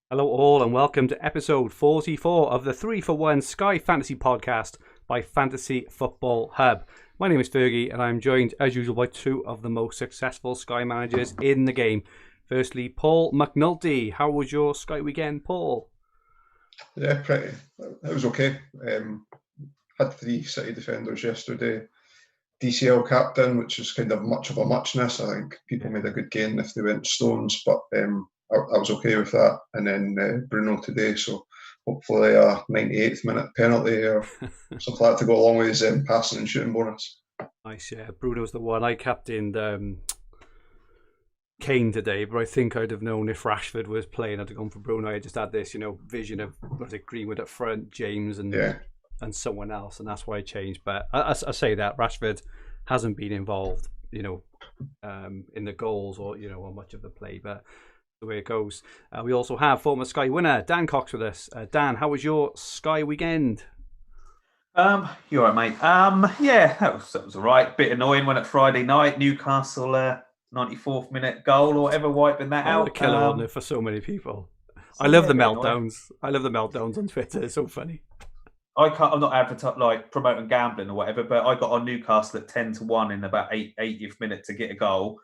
Hello, all, and welcome to episode 44 of the 3 for 1 Sky Fantasy podcast by Fantasy Football Hub. My name is Fergie, and I'm joined, as usual, by two of the most successful Sky managers in the game. Firstly, Paul McAnulty. How was your Sky weekend, Paul? Yeah, pretty. It was okay. Had three City defenders yesterday. DCL captain, which is kind of much of a muchness. I think people made a good gain if they went Stones, but I was okay with that. And then Bruno today, so hopefully a 98th minute penalty or something like that to go along with his passing and shooting bonus. Nice, yeah. Bruno's the one. I captained Kane today, but I think I'd have known if Rashford was playing, I'd have gone for Bruno. I just had this, vision of Greenwood up front, James and someone else, and that's why I changed. But I say that Rashford hasn't been involved, in the goals or or much of the play, but the way it goes. We also have former Sky winner Dan Cox with us. Dan, how was your Sky weekend? You all right, mate? Yeah, that was all right. Bit annoying when at Friday night Newcastle 94th minute goal or whatever, wiping that out. A killer, wasn't it, for so many people? I love the meltdowns. I love the meltdowns on Twitter. It's so funny. I'm not promoting gambling or whatever, but I got on Newcastle at 10-1 in about 80th minute to get a goal.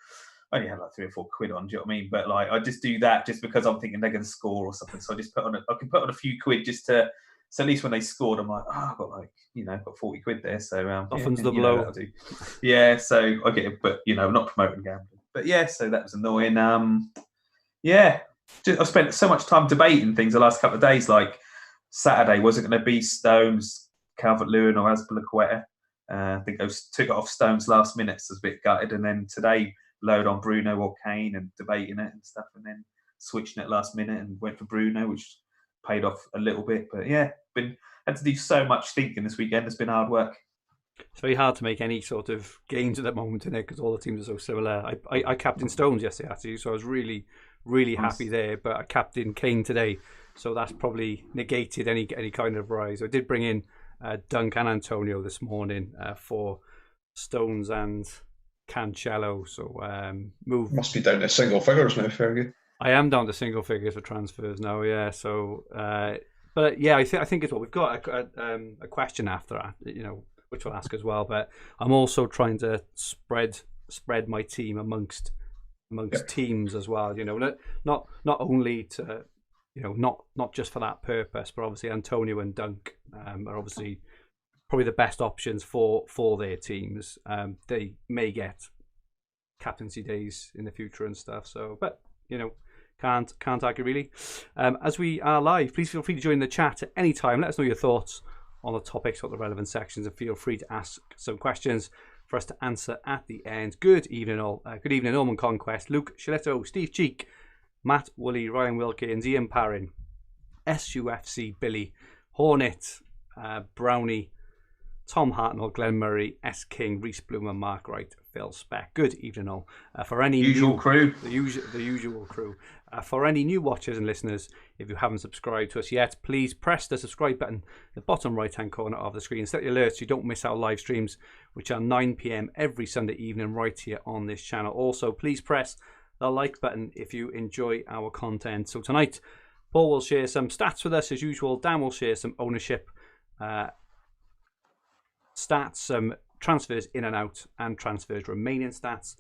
I only had like 3 or 4 quid on, do you know what I mean? But I just do that just because I'm thinking they're going to score or something. So I just I can put on a few quid just to, so at least when they scored, I'm like, I've got got 40 quid there. So Softens the blow. Yeah, so I get it, but I'm not promoting gambling. But yeah, so that was annoying. I spent so much time debating things the last couple of days, like Saturday, was it going to be Stones, Calvert-Lewin or Azpilicueta? I think I took it off Stones last minute, so I was a bit gutted. And then today, load on Bruno or Kane and debating it and stuff, and then switching it last minute and went for Bruno, which paid off a little bit. But yeah, had to do so much thinking this weekend. It's been hard work. It's very hard to make any sort of gains at that moment in it because all the teams are so similar. I captained Stones yesterday, actually, so I was really, really happy there. But I captained Kane today, so that's probably negated any kind of rise. I did bring in Dunk and Antonio this morning for Stones and Cancelo. So must be down to single figures now, Fergie. I am down to single figures for transfers now. Yeah. So, but yeah, I think it's what we've got a question after that. Which we'll ask as well. But I'm also trying to spread my team amongst teams as well. Not only to not just for that purpose, but obviously Antonio and Dunk are obviously probably the best options for their teams. They may get captaincy days in the future and stuff. So, but can't argue really. As we are live, please feel free to join the chat at any time. Let us know your thoughts on the topics or the relevant sections, and feel free to ask some questions for us to answer at the end. Good evening, all. Good evening, Norman Conquest, Luke Sciletto, Steve Cheek, Matt Woolley, Ryan Wilkins, Ian Parrin, SUFC Billy, Hornet, Brownie, Tom Hartnell, Glenn Murray, S King, Reese Bloomer, Mark Wright, Phil Speck. Good evening, all. For any usual crew, the usual crew. For any new watchers and listeners, if you haven't subscribed to us yet, please press the subscribe button in the bottom right-hand corner of the screen. Set the alerts so you don't miss our live streams, which are 9 p.m. every Sunday evening right here on this channel. Also, please press the like button if you enjoy our content. So tonight, Paul will share some stats with us as usual. Dan will share some ownership stats, some transfers in and out, and transfers remaining stats.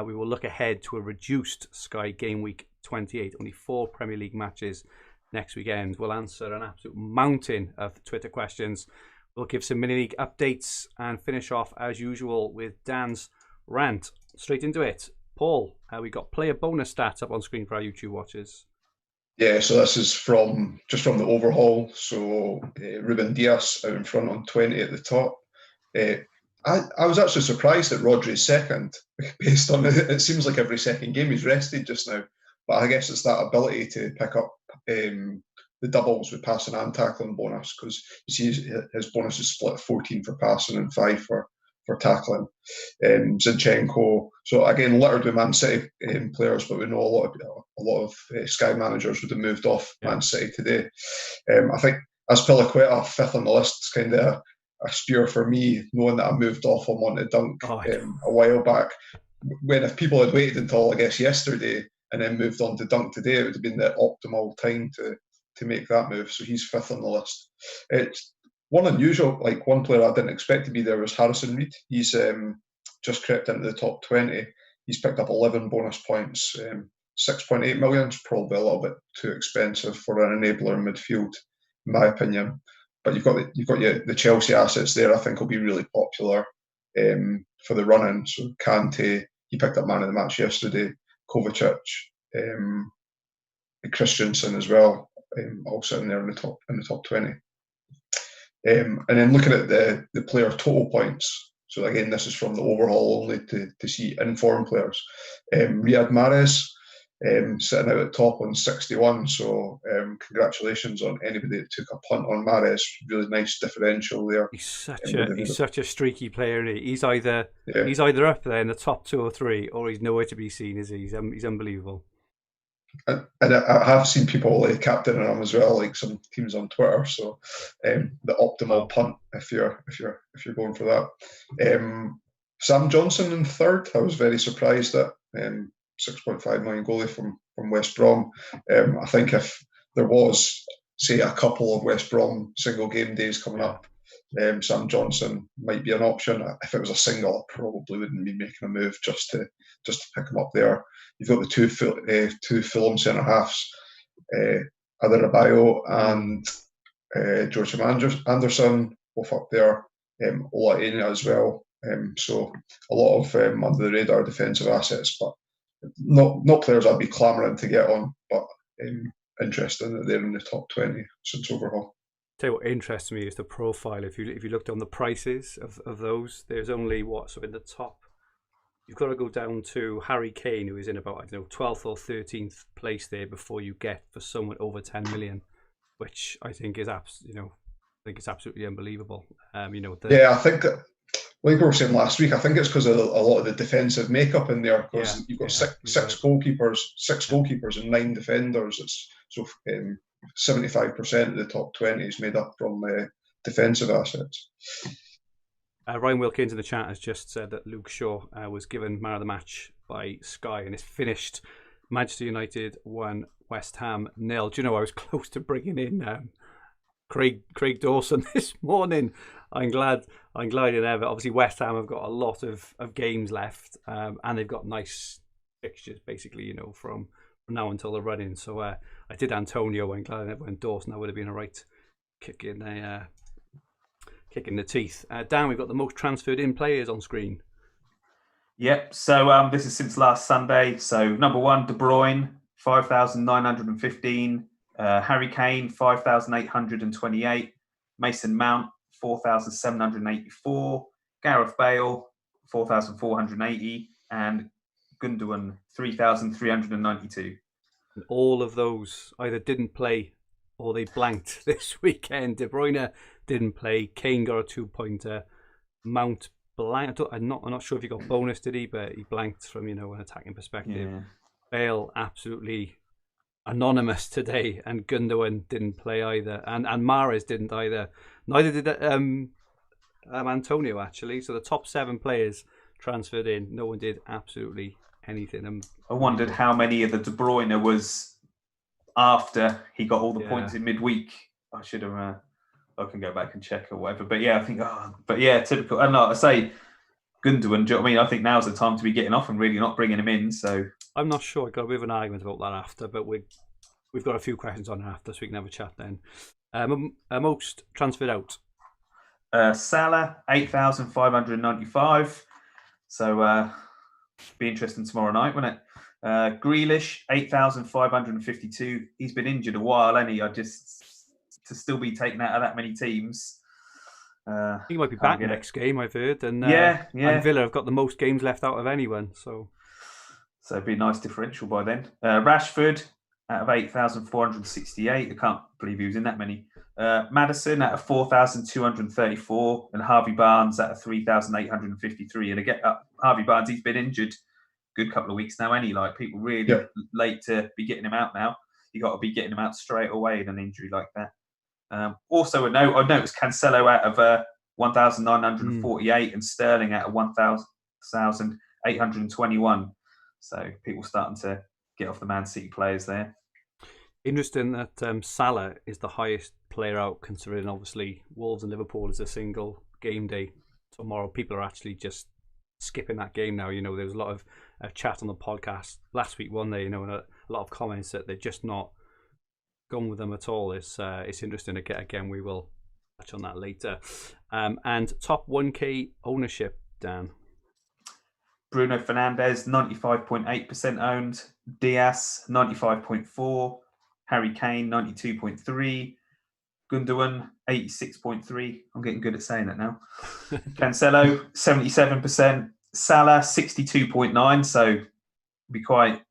We will look ahead to a reduced Sky Gameweek 28, only 4 Premier League matches next weekend. We'll answer an absolute mountain of Twitter questions. We'll give some mini league updates and finish off as usual with Dan's rant. Straight into it. Paul, we got player bonus stats up on screen for our YouTube watchers. Yeah, so this is from the overhaul. So Ruben Dias out in front on 20 at the top. I was actually surprised that Rodri's second, based on it seems like every second game he's rested just now. But I guess it's that ability to pick up the doubles with passing and tackling bonus, because you see his bonus is split 14 for passing and 5 for tackling. Zinchenko, so again littered with Man City players, but we know a lot of Sky managers would have moved off Man City today. I think Azpilicueta, 5th on the list, is kind of a spear for me, knowing that I moved off him onto Dunk a while back. When if people had waited until I guess yesterday and then moved on to dunk today, it would have been the optimal time to make that move. So he's 5th on the list. It's one unusual, like one player I didn't expect to be there was Harrison Reed. He's just crept into the top 20. He's picked up 11 bonus points. 6.8 million is probably a little bit too expensive for an enabler in midfield, in my opinion. But you've got the Chelsea assets there. I think will be really popular for the run-in. So Kante, he picked up man of the match yesterday. Kovacic, Christensen as well, all sitting there in the top 20. And then looking at the player total points. So again, this is from the overhaul only to see informed players. Riyad Mahrez sitting out at top on 61. So congratulations on anybody that took a punt on Mahrez. Really nice differential there. He's such a streaky player. Isn't he? He's either up there in the top 2 or 3, or he's nowhere to be seen. Is he? He's unbelievable. And I have seen people captaining him as well, like some teams on Twitter. So the optimal punt if you're going for that. Sam Johnson in 3rd. I was very surprised at 6.5 million goalie from West Brom. I think if there was, say, a couple of West Brom single game days coming up, Sam Johnson might be an option. If it was a single, I probably wouldn't be making a move just to pick him up there. You've got the two Fulham centre halves, Adebayo and George Anderson, both up there. Ola Aina as well. So a lot of under the radar defensive assets, but not players I'd be clamouring to get on. But interesting that they're in the top 20 since overhaul. Tell you what interests me is the profile. If you looked on the prices of those, there's only in the top. You've got to go down to Harry Kane, who is in about 12th or 13th place there before you get for someone over 10 million, which I think is absolutely unbelievable. I think like we were saying last week, I think it's because of a lot of the defensive makeup in there. Because you've got six goalkeepers and 9 defenders. It's so 75% of the top 20 is made up from defensive assets. Ryan Wilkins in the chat has just said that Luke Shaw was given man of the match by Sky, and it's finished. Manchester United 1, West Ham 0. Do you know I was close to bringing in Craig Dawson this morning. I'm glad you never. Obviously, West Ham have got a lot of games left, and they've got nice fixtures basically, from now until the run-in. So I did Antonio. I'm glad I never went Dawson. That would have been a right kick in the teeth. Dan, we've got the most transferred in players on screen. Yep. So this is since last Sunday. So number 1, De Bruyne, 5,915. Harry Kane, 5,828. Mason Mount, 4,784. Gareth Bale, 4,480. And Gundogan, 3,392. And all of those either didn't play or they blanked this weekend. De Bruyne didn't play. Kane got a 2-pointer. Mount blanked. I'm not sure if he got bonus, did he? But he blanked from an attacking perspective. Yeah. Bale absolutely anonymous today, and Gundogan didn't play either, and Mahrez didn't either. Neither did Antonio actually. So the top 7 players transferred in. No one did absolutely anything. I wondered how many of the De Bruyne was after he got all the points in midweek. I should have. I can go back and check or whatever. But yeah, I think. Typical. And like I say, Gundogan. Do you know what I mean? I think now's the time to be getting off and really not bringing him in. So I'm not sure. I got a bit of an argument about that after, but we've got a few questions on it after, so we can have a chat then. Most transferred out. Salah, 8,595. So be interesting tomorrow night, won't it? Grealish, 8,552. He's been injured a while, hasn't he? To still be taken out of that many teams. I think he might be back next game, I've heard. And and Villa have got the most games left out of anyone. So it'd be a nice differential by then. Rashford, out of 8,468. I can't believe he was in that many. Maddison out of 4,234. And Harvey Barnes out of 3,853. And again, Harvey Barnes, he's been injured good couple of weeks now, any like people really late to be getting him out now. You got to be getting him out straight away in an injury like that. Also, I noticed Cancelo out of 1,948 and Sterling out of 1,821. So people starting to get off the Man City players there. Interesting that Salah is the highest player out, considering obviously Wolves and Liverpool is a single game day tomorrow. People are actually just skipping that game now. There was a lot of chat on the podcast last week, one day, and a lot of comments that they're just not gone with them at all. It's interesting. Again, we will touch on that later. And top 1K ownership, Dan. Bruno Fernandes, 95.8% owned. Diaz, 95.4%. Harry Kane, 92.3%. Gundogan, 86.3%. I'm getting good at saying that now. Cancelo, 77%. Salah, 62.9%. So be quite,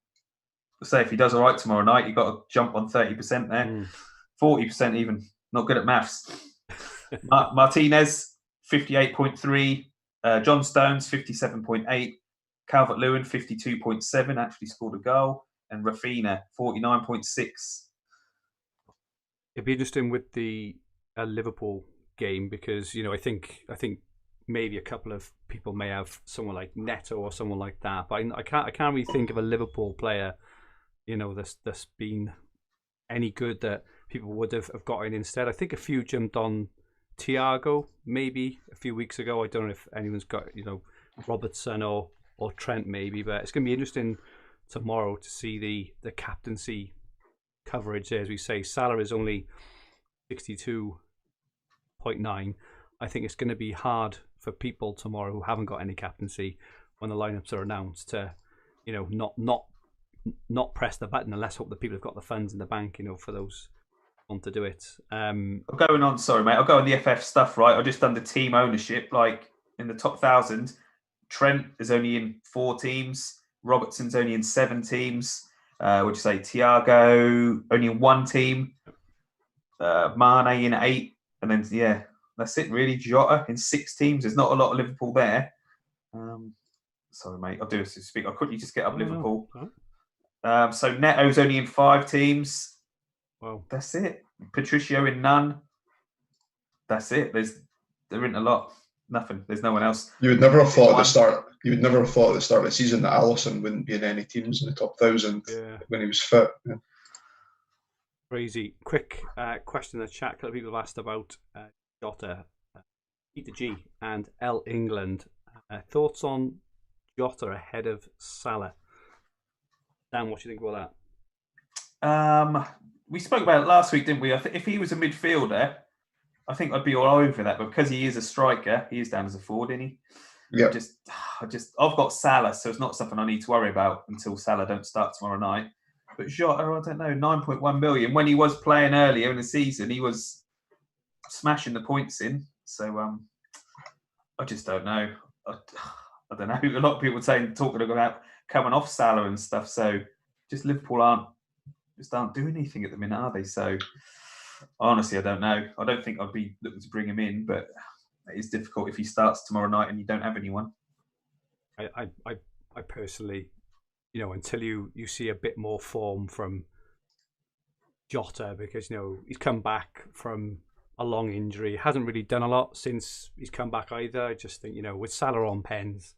say if he does all right tomorrow night, you've got to jump on 30% there. 40% even. Not good at maths. Martinez, 58.3%. John Stones, 57.8%. Calvert-Lewin, 52.7%, actually scored a goal. And Rafinha, 49.6%. It'd be interesting with the Liverpool game because, I think maybe a couple of people may have someone like Neto or someone like that. But I can't really think of a Liverpool player, that's been any good that people would have gotten instead. I think a few jumped on Thiago maybe a few weeks ago. I don't know if anyone's got, Robertson or Trent maybe, but it's going to be interesting tomorrow to see the captaincy coverage there. As we say, Salah is only 62.9. I think it's going to be hard for people tomorrow who haven't got any captaincy when the lineups are announced to, not press the button, and let's hope that people have got the funds in the bank, for those who want to do it. Going on, sorry mate, I'll go on the FF stuff, right? I've just done the team ownership, like in the top 1,000, Trent is only in 4 teams, Robertson's only in 7 teams, would you say Thiago only in 1 team, Mane in 8, and then that's it really. Jota in 6 teams. There's not a lot of Liverpool there. Sorry mate, I'll do this to speak. I'll quickly just get up Liverpool. So Neto's only in 5 teams. Wow, that's it. Patricio in none. That's it. There isn't a lot. Nothing. There's no one else. You would never have thought at the start. You would never have thought at the start of the season that Alisson wouldn't be in any teams in the top 1,000 when he was fit. Yeah. Crazy. Quick question in the chat. A couple of people have asked about Jota, Peter G, and L England. Thoughts on Jota ahead of Salah? Dan, what do you think about that? We spoke about it last week, didn't we? I think if he was a midfielder, I think I'd be all over that. But because he is a striker, he is down as a forward, isn't he? Yeah. I've got Salah, so it's not something I need to worry about until Salah don't start tomorrow night. But Jota, I don't know, 9.1 million. When he was playing earlier in the season, he was smashing the points in. So I just don't know. I don't know. A lot of people talking about coming off Salah and stuff. So just Liverpool aren't doing anything at the minute, are they? So honestly, I don't know. I don't think I'd be looking to bring him in, but it is difficult if he starts tomorrow night and you don't have anyone. I personally, until you see a bit more form from Jota, because he's come back from a long injury, hasn't really done a lot since he's come back either. I just think with Salah on pens,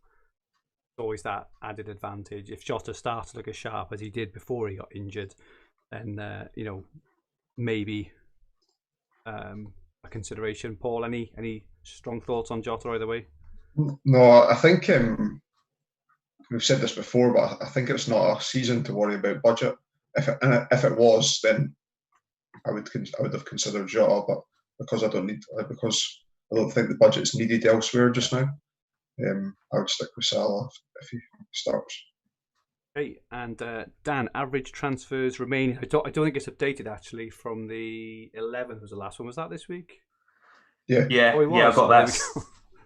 always that added advantage. If Jota starts to look as sharp as he did before he got injured, then maybe a consideration. Paul, any strong thoughts on Jota either way? No, I think we've said this before, but I think it's not a season to worry about budget. If it was, then I would have considered Jota, but because I don't think the budget's needed elsewhere just now, I would stick with Salah if he starts. Okay, and Dan, average transfers remaining. I don't think it's updated actually. From the 11th was the last one. Was that this week? Yeah. Yeah, I've got that.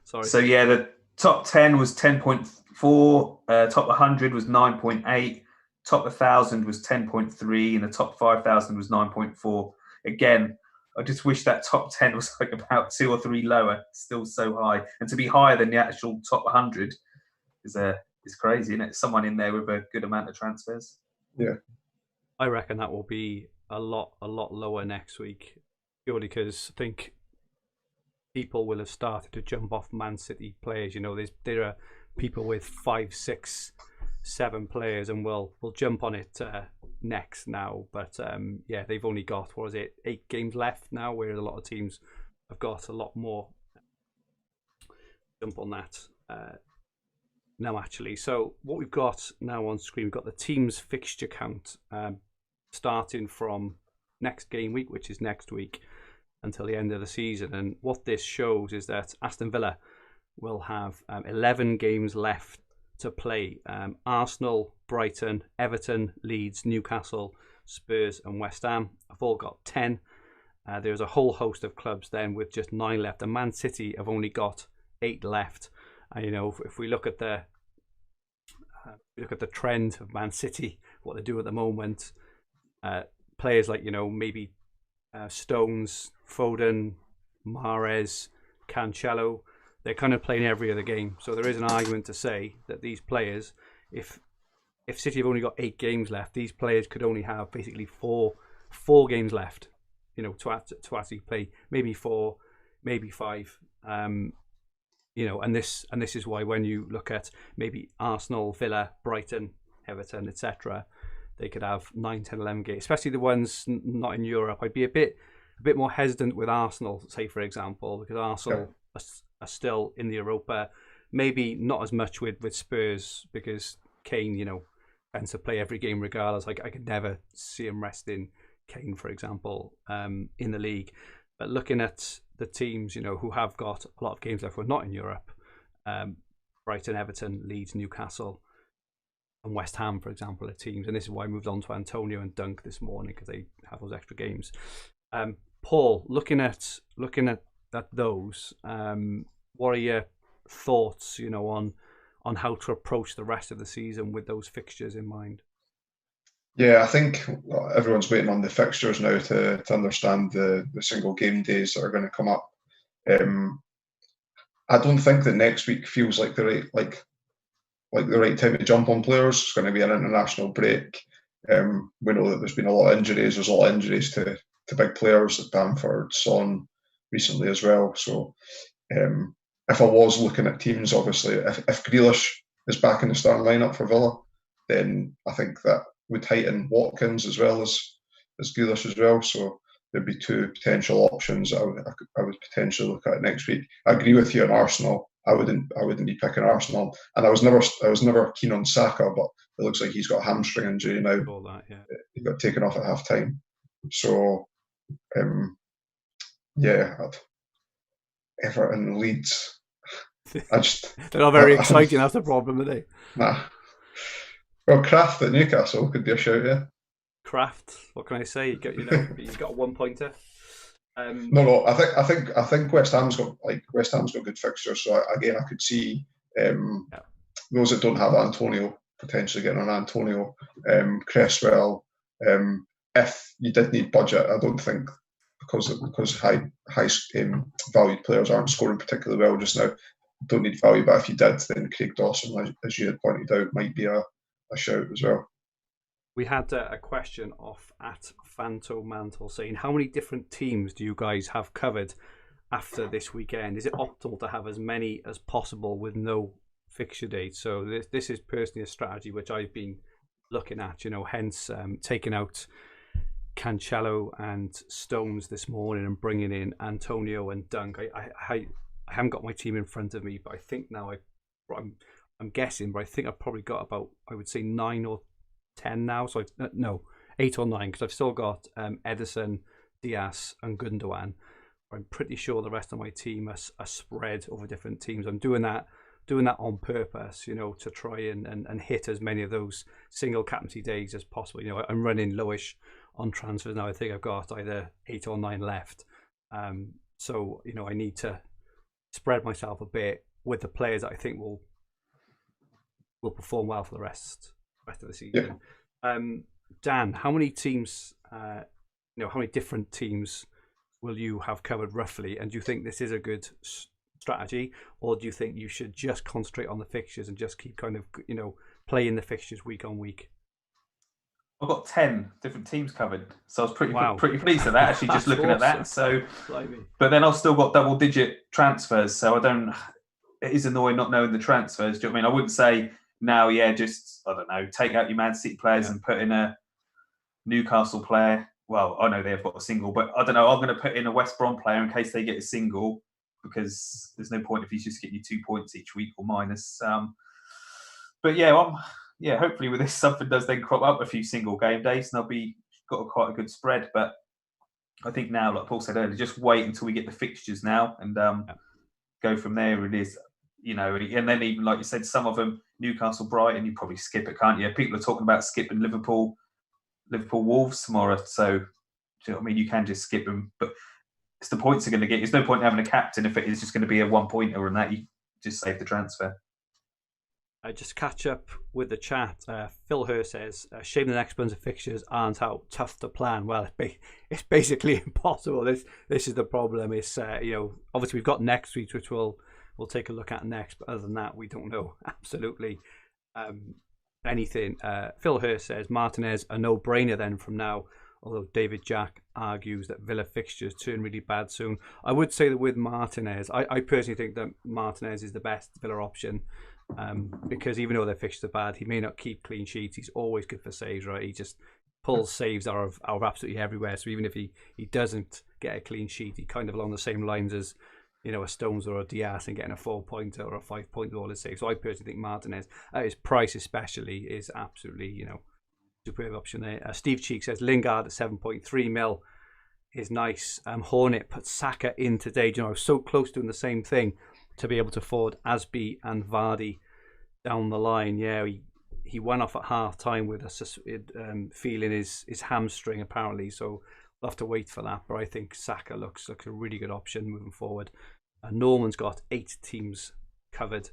Sorry. So the top 10 was 10.4. Top 100 was 9.8. Top 1,000 was 10.3, and the top 5,000 was 9.4. Again, I just wish that top 10 was like about 2 or 3 lower. Still so high, and to be higher than the actual top 100 is crazy, isn't it? Someone in there with a good amount of transfers. Yeah, I reckon that will be a lot lower next week, purely because I think people will have started to jump off Man City players. There are people with 5, 6 7 players, and we'll jump on it next now. But they've only got 8 games left now, where a lot of teams have got a lot more. Jump on that now, actually. So what we've got now on screen, we've got the team's fixture count starting from next game week, which is next week, until the end of the season. And what this shows is that Aston Villa will have 11 games left to play. Arsenal, Brighton, Everton, Leeds, Newcastle, Spurs and West Ham have all got 10. There's a whole host of clubs then with just 9 left. And Man City have only got 8 left. And, if we look at the trend of Man City, what they do at the moment, players like maybe Stones, Foden, Mahrez, Cancelo, they're kind of playing every other game. So there is an argument to say that these players, if City have only got 8 games left, these players could only have basically four games left, to actually play, maybe 4, maybe 5. And this is why when you look at maybe Arsenal, Villa, Brighton, Everton, etc., they could have 9, 10, 11 games, especially the ones not in Europe. I'd be a bit more hesitant with Arsenal, say for example, because Arsenal are still in the Europa. Maybe not as much with Spurs, because Kane, tends to play every game regardless. I could never see him resting Kane, for example, in the league. But looking at the teams, who have got a lot of games left, who are not in Europe, Brighton, Everton, Leeds, Newcastle, and West Ham, for example, are teams. And this is why I moved on to Antonio and Dunk this morning, because they have those extra games. Paul, looking at those, what are your thoughts, on how to approach the rest of the season with those fixtures in mind? Yeah, I think everyone's waiting on the fixtures now to understand the single game days that are going to come up. I don't think that next week feels like the right time to jump on players. It's going to be an international break. We know that there's been a lot of injuries. There's a lot of injuries to big players like Bamford, Son recently as well. So if I was looking at teams, obviously, if Grealish is back in the starting lineup for Villa, then I think that would heighten Watkins as well as Grealish as well. So there'd be 2 potential options I would potentially look at next week. I agree with you on Arsenal. I wouldn't be picking Arsenal, and I was never keen on Saka, but it looks like he's got a hamstring injury now. All that, yeah. He got taken off at half time. So Everton, Leeds. They're not very exciting. That's the problem, are they? Nah. Well, Kraft at Newcastle could be a shout, yeah. Kraft, what can I say? You've got a 1-pointer. No. I think West Ham's got good fixtures. So I could see those that don't have Antonio potentially getting on Antonio, Cresswell. If you did need budget, I don't think because high valued players aren't scoring particularly well just now. Don't need value, but if you did, then Craig Dawson, as you had pointed out, might be a shout as well. We had a question off at Fanto Mantle saying, how many different teams do you guys have covered after this weekend? Is it optimal to have as many as possible with no fixture date? So this is personally a strategy which I've been looking at, hence taking out Cancelo and Stones this morning and bringing in Antonio and Dunk. I haven't got my team in front of me, but I think now I'm guessing, but I think I've probably got about, I would say 9 or 10 now. So 8 or 9, because I've still got Ederson, Diaz and Gundogan. I'm pretty sure the rest of my team are spread over different teams. I'm doing that on purpose, to try and hit as many of those single captaincy days as possible. I'm running lowish on transfers now. I think I've got either 8 or 9 left. So I need to spread myself a bit with the players that I think will perform well for the rest of the season. Yeah. Dan, how many teams, how many different teams will you have covered roughly? And do you think this is a good strategy, or do you think you should just concentrate on the fixtures and just keep kind of, playing the fixtures week on week? I've got 10 different teams covered, so I was pretty pleased with that. Actually, just looking at that. So, but then I've still got double-digit transfers, so I don't. It is annoying not knowing the transfers. Do you know what I mean? I wouldn't say now, just, I don't know, take out your Man City players and put in a Newcastle player. Well, I know they've got a single, but I don't know. I'm going to put in a West Brom player in case they get a single, because there's no point if he's just getting you 2 points each week or minus. But hopefully with this, something does then crop up a few single game days, and they'll got quite a good spread. But I think now, like Paul said earlier, just wait until we get the fixtures now and go from there. It is, and then even like you said, some of them, Newcastle, Brighton, you probably skip it, can't you? People are talking about skipping Liverpool Wolves tomorrow. So, do you know what I mean? You can just skip them, but it's the points are going to get. There's no point in having a captain if it is just going to be a 1 pointer, and that you just save the transfer. I just catch up with the chat. Phil Herr says, shame the next bunch of fixtures aren't out. Tough to plan. Well, it's basically impossible. This is the problem. It's obviously we've got next week, which we'll take a look at next. But other than that, we don't know absolutely anything. Phil Herr says Martinez a no-brainer then from now. Although David Jack argues that Villa fixtures turn really bad soon. I would say that with Martinez, I personally think that Martinez is the best Villa option. Because even though their fixtures are bad, he may not keep clean sheets. He's always good for saves, right? He just pulls saves out of absolutely everywhere. So even if he doesn't get a clean sheet, he kind of along the same lines as a Stones or a Diaz and getting a 4-pointer or a 5-pointer all his saves. So I personally think Martinez, at his price especially, is absolutely superb option there. Steve Cheek says Lingard at 7.3 mil is nice. Hornet put Saka in today. I was so close doing the same thing to be able to afford Asby and Vardy down the line. Yeah, he went off at half time with a feeling his hamstring apparently, so we'll have to wait for that. But I think Saka looks a really good option moving forward. Norman's got 8 teams covered.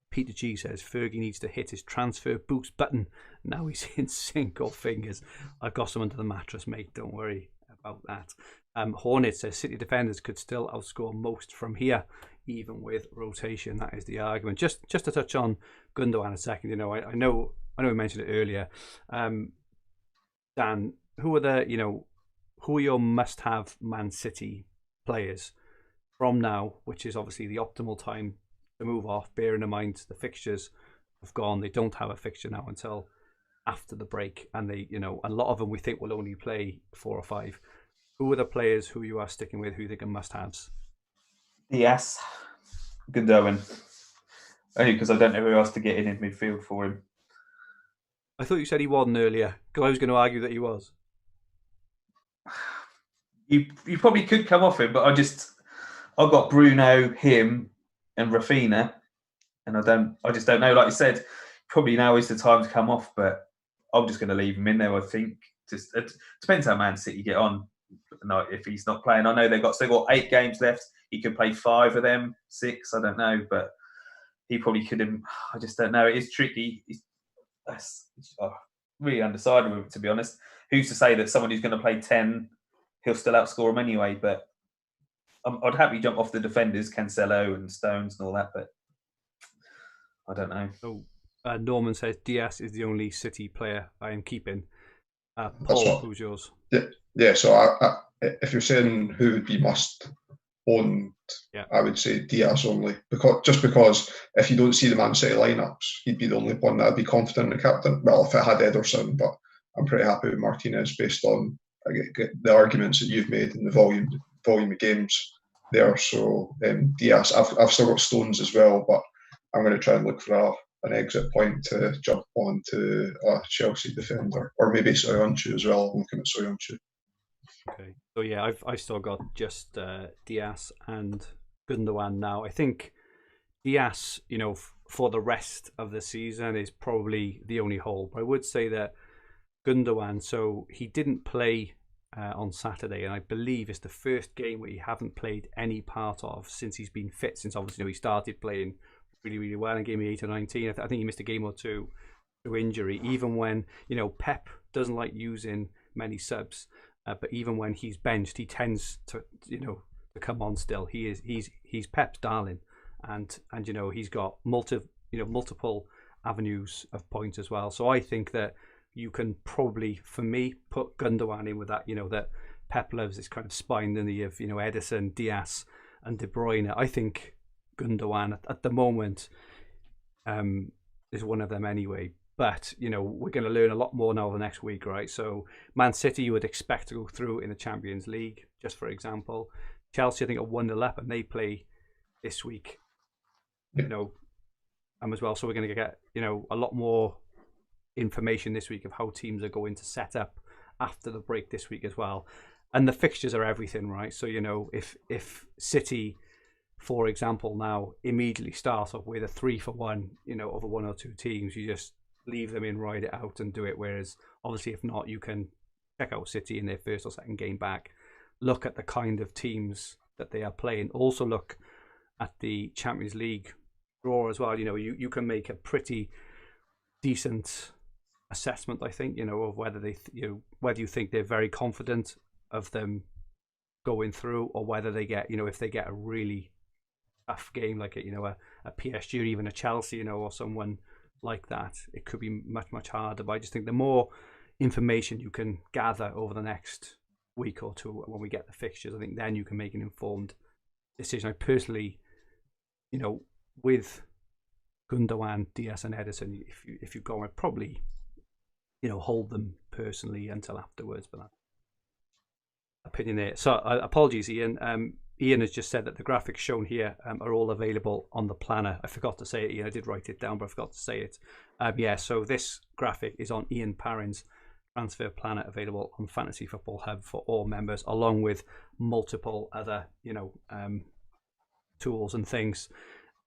Peter G says Fergie needs to hit his transfer boost button. Now he's in sync or fingers. I've got some under the mattress, mate. Don't worry about that. Hornet says City defenders could still outscore most from here, even with rotation. That is the argument. Just to touch on Gundogan a second. I know we mentioned it earlier. Dan, who are your must-have Man City players from now, which is obviously the optimal time to move off, bearing in mind the fixtures have gone. They don't have a fixture now until after the break, and a lot of them we think will only play 4 or 5. Who are the players who you are sticking with, who you think are must-haves? Yes, Gundogan. Only because I don't know who else to get in midfield for him. I thought you said he wasn't earlier, because I was going to argue that he was. You probably could come off him, but I've got Bruno, him, and Rafinha, and I just don't know. Like you said, probably now is the time to come off, but I'm just going to leave him in there. I think it depends how Man City get on. No, if he's not playing, I know they've got 8 games left. He could play 5 of them, 6. I don't know, but he probably couldn't. I just don't know. It is tricky. That's really undecided with it, to be honest. Who's to say that someone who's going to play 10, he'll still outscore him anyway? But I'd happily jump off the defenders, Cancelo and Stones and all that, but I don't know. So Norman says Diaz is the only City player I am keeping. Paul, who's yours? Yeah. So if you're saying who would be must own, I would say Diaz only, because if you don't see the Man City lineups, he'd be the only one that I'd be confident in the captain. Well, if it had Ederson, but I'm pretty happy with Martinez based on the arguments that you've made in the volume of games there. So Diaz, I've still got Stones as well, but I'm going to try and look for an exit point to jump on to a Chelsea defender, or maybe Soyuncu as well. I'm looking at Soyuncu. Okay, so yeah, I've still got just Diaz and Gundogan now. I think Diaz, for the rest of the season is probably the only hole. But I would say that Gundogan, so he didn't play on Saturday, and I believe it's the first game where he haven't played any part of since he's been fit. Since obviously he started playing really, really well in game 8 or 19. I think he missed a game or two through injury. Even when Pep doesn't like using many subs, but even when he's benched, he tends to to come on still. He's Pep's darling, and he's got multiple avenues of points as well. So I think that you can probably, for me, put Gundogan in with that. That Pep loves this kind of spine in the of Ederson, Diaz, and De Bruyne. I think Gundogan at the moment, is one of them anyway. But, you know, we're going to learn a lot more now the next week, right? So Man City you would expect to go through in the Champions League, just for example. Chelsea, I think, are 1-0 up, and they play this week, you know, as well. So we're going to get, you know, a lot more information this week of how teams are going to set up after the break this week as well. And the fixtures are everything, right? So, you know, if City, for example, now immediately start off with a 3-for-1, you know, over one or two teams, you just leave them in, ride it out and do it. Whereas obviously if not, you can check out City in their first or second game back, look at the kind of teams that they are playing, also look at the Champions League draw as well. You know, you can make a pretty decent assessment, I think, you know, of whether whether you think they're very confident of them going through, or whether they get, you know, if they get a really tough game like a, you know, a PSG or even a Chelsea, you know, or someone like that, it could be much harder. But I just think the more information you can gather over the next week or two when we get the fixtures, I think then you can make an informed decision. I personally, you know, with Gundogan, Diaz and Ederson, if you go, I'd probably, you know, hold them personally until afterwards. But that opinion there. So apologies, Ian. Ian has just said that the graphics shown here are all available on the planner. I forgot to say it, Ian. I did write it down, but I forgot to say it. Yeah, so this graphic is on Ian Parrin's transfer planner, available on Fantasy Football Hub for all members, along with multiple other, you know, tools and things.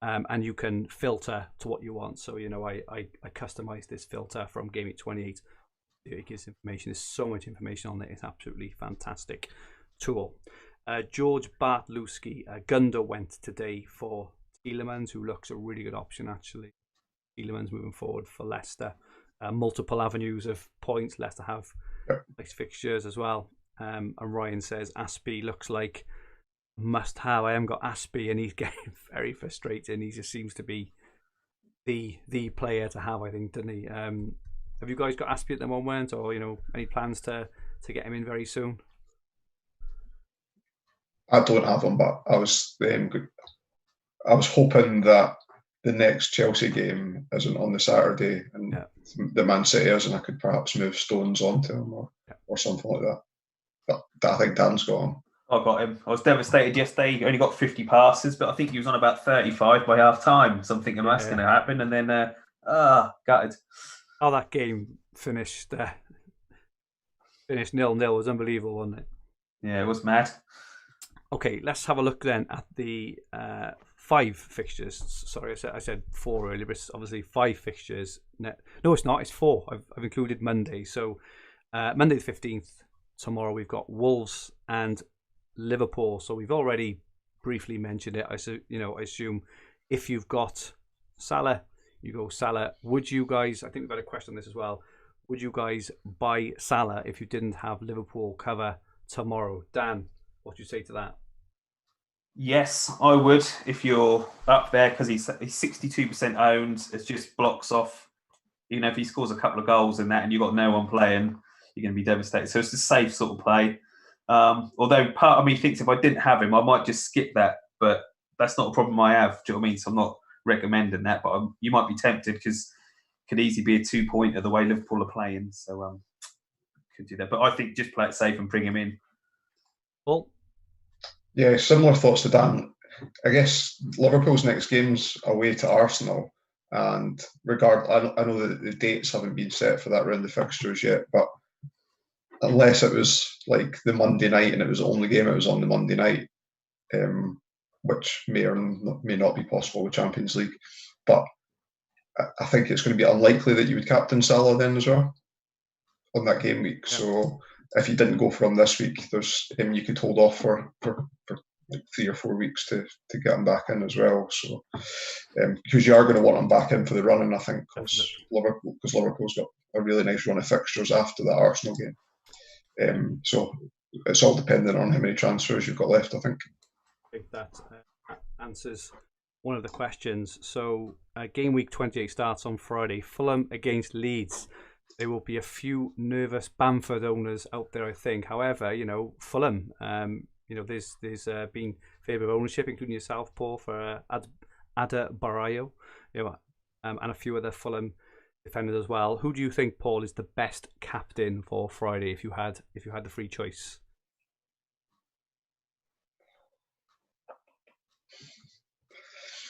And you can filter to what you want. So, you know, I customized this filter from Gameweek 28. It gives information. There's so much information on it. It's absolutely fantastic tool. George Bartlewski, Gundo went today for Tielemans, who looks a really good option, actually. Tielemans moving forward for Leicester. Multiple avenues of points. Leicester have nice fixtures as well. And Ryan says Aspie looks like must have. I haven't got Aspie, and he's getting very frustrating. He just seems to be the player to have, I think, doesn't he? Have you guys got Aspie at the moment, or, you know, any plans to get him in very soon? I don't have him, but I was hoping that the next Chelsea game isn't on the Saturday, and the Man City is, and I could perhaps move Stones onto him or something like that. But I think Dan's got him. I got him. I was devastated yesterday. He only got 50 passes, but I think he was on about 35 by half time. So I'm thinking that's going to happen, and then gutted. Oh, that game finished 0-0. Was unbelievable, wasn't it? Yeah, it was mad. Okay, let's have a look then at the 5 fixtures. Sorry, I said 4 earlier, but it's obviously 5 fixtures. No, it's not. It's 4. I've included Monday. So Monday the 15th, tomorrow we've got Wolves and Liverpool. So we've already briefly mentioned it. I assume if you've got Salah, you go Salah. Would you guys, I think we've got a question on this as well, would you guys buy Salah if you didn't have Liverpool cover tomorrow? Dan, what do you say to that? Yes, I would, if you're up there, because he's 62% owned. It just blocks off, you know, if he scores a couple of goals in that and you've got no one playing, you're going to be devastated. So it's a safe sort of play. Although part of me thinks if I didn't have him, I might just skip that. But that's not a problem I have. Do you know what I mean? So I'm not recommending that. But you might be tempted, because it could easily be a 2-pointer the way Liverpool are playing. So could do that. But I think just play it safe and bring him in. Well, yeah, similar thoughts to Dan. I guess Liverpool's next game's away to Arsenal, and I know that the dates haven't been set for that round of fixtures yet, but unless it was like the Monday night and it was the only game it was on the Monday night, which may or may not be possible with Champions League, but I think it's going to be unlikely that you would captain Salah then as well on that game week. Yeah. So if you didn't go for him this week, there's him you could hold off for like 3 or 4 weeks to get him back in as well. So because you are going to want him back in for the running, I think, because Liverpool's got a really nice run of fixtures after that Arsenal game. So it's all dependent on how many transfers you've got left, I think. I think that answers one of the questions. So game week 28 starts on Friday. Fulham against Leeds. There will be a few nervous Bamford owners out there, I think. However, you know, Fulham, you know, there's been a fair bit of ownership, including yourself, Paul, for Ada Barrio. You know, and a few other Fulham defenders as well. Who do you think, Paul, is the best captain for Friday if you had the free choice?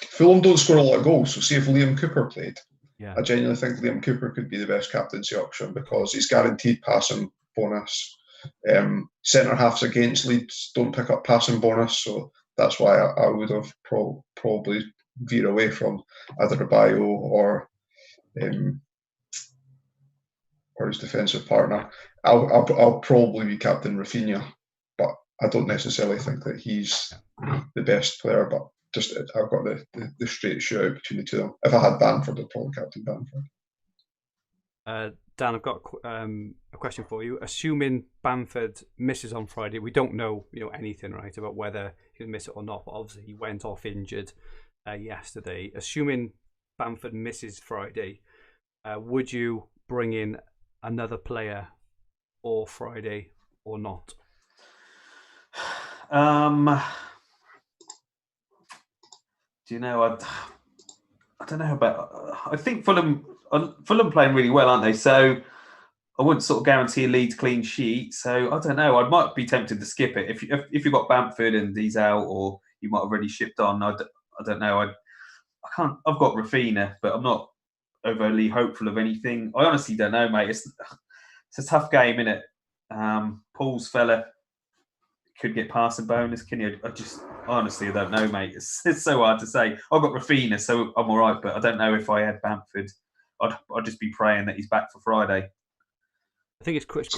Fulham don't score a lot of goals, so see if Liam Cooper played. Yeah. I genuinely think Liam Cooper could be the best captaincy option because he's guaranteed passing bonus. Centre halves against Leeds don't pick up passing bonus, so that's why I would have probably veer away from either Bio or his defensive partner. I'll probably be captain Rafinha, but I don't necessarily think that he's the best player. But just I've got the straight shootout between the two of them. If I had Bamford, I'd probably captain Bamford. Dan, I've got a question for you. Assuming Bamford misses on Friday, we don't know anything, right, about whether he'll miss it or not. But obviously, he went off injured yesterday. Assuming Bamford misses Friday, would you bring in another player for Friday or not? Do you know? I don't know about. I think Fulham playing really well, aren't they? So I wouldn't sort of guarantee a Leeds clean sheet. So I don't know. I might be tempted to skip it if you've got Bamford and he's out, or you might have already shipped on. I don't know. I can't. I've got Rafinha, but I'm not overly hopeful of anything. I honestly don't know, mate. It's a tough game, isn't it? Paul's fella could get passing bonus. Can you? I don't know, mate. It's so hard to say. I've got Rafinha, so I'm all right, but I don't know if I had Bamford. I'd just be praying that he's back for Friday. I think it's quite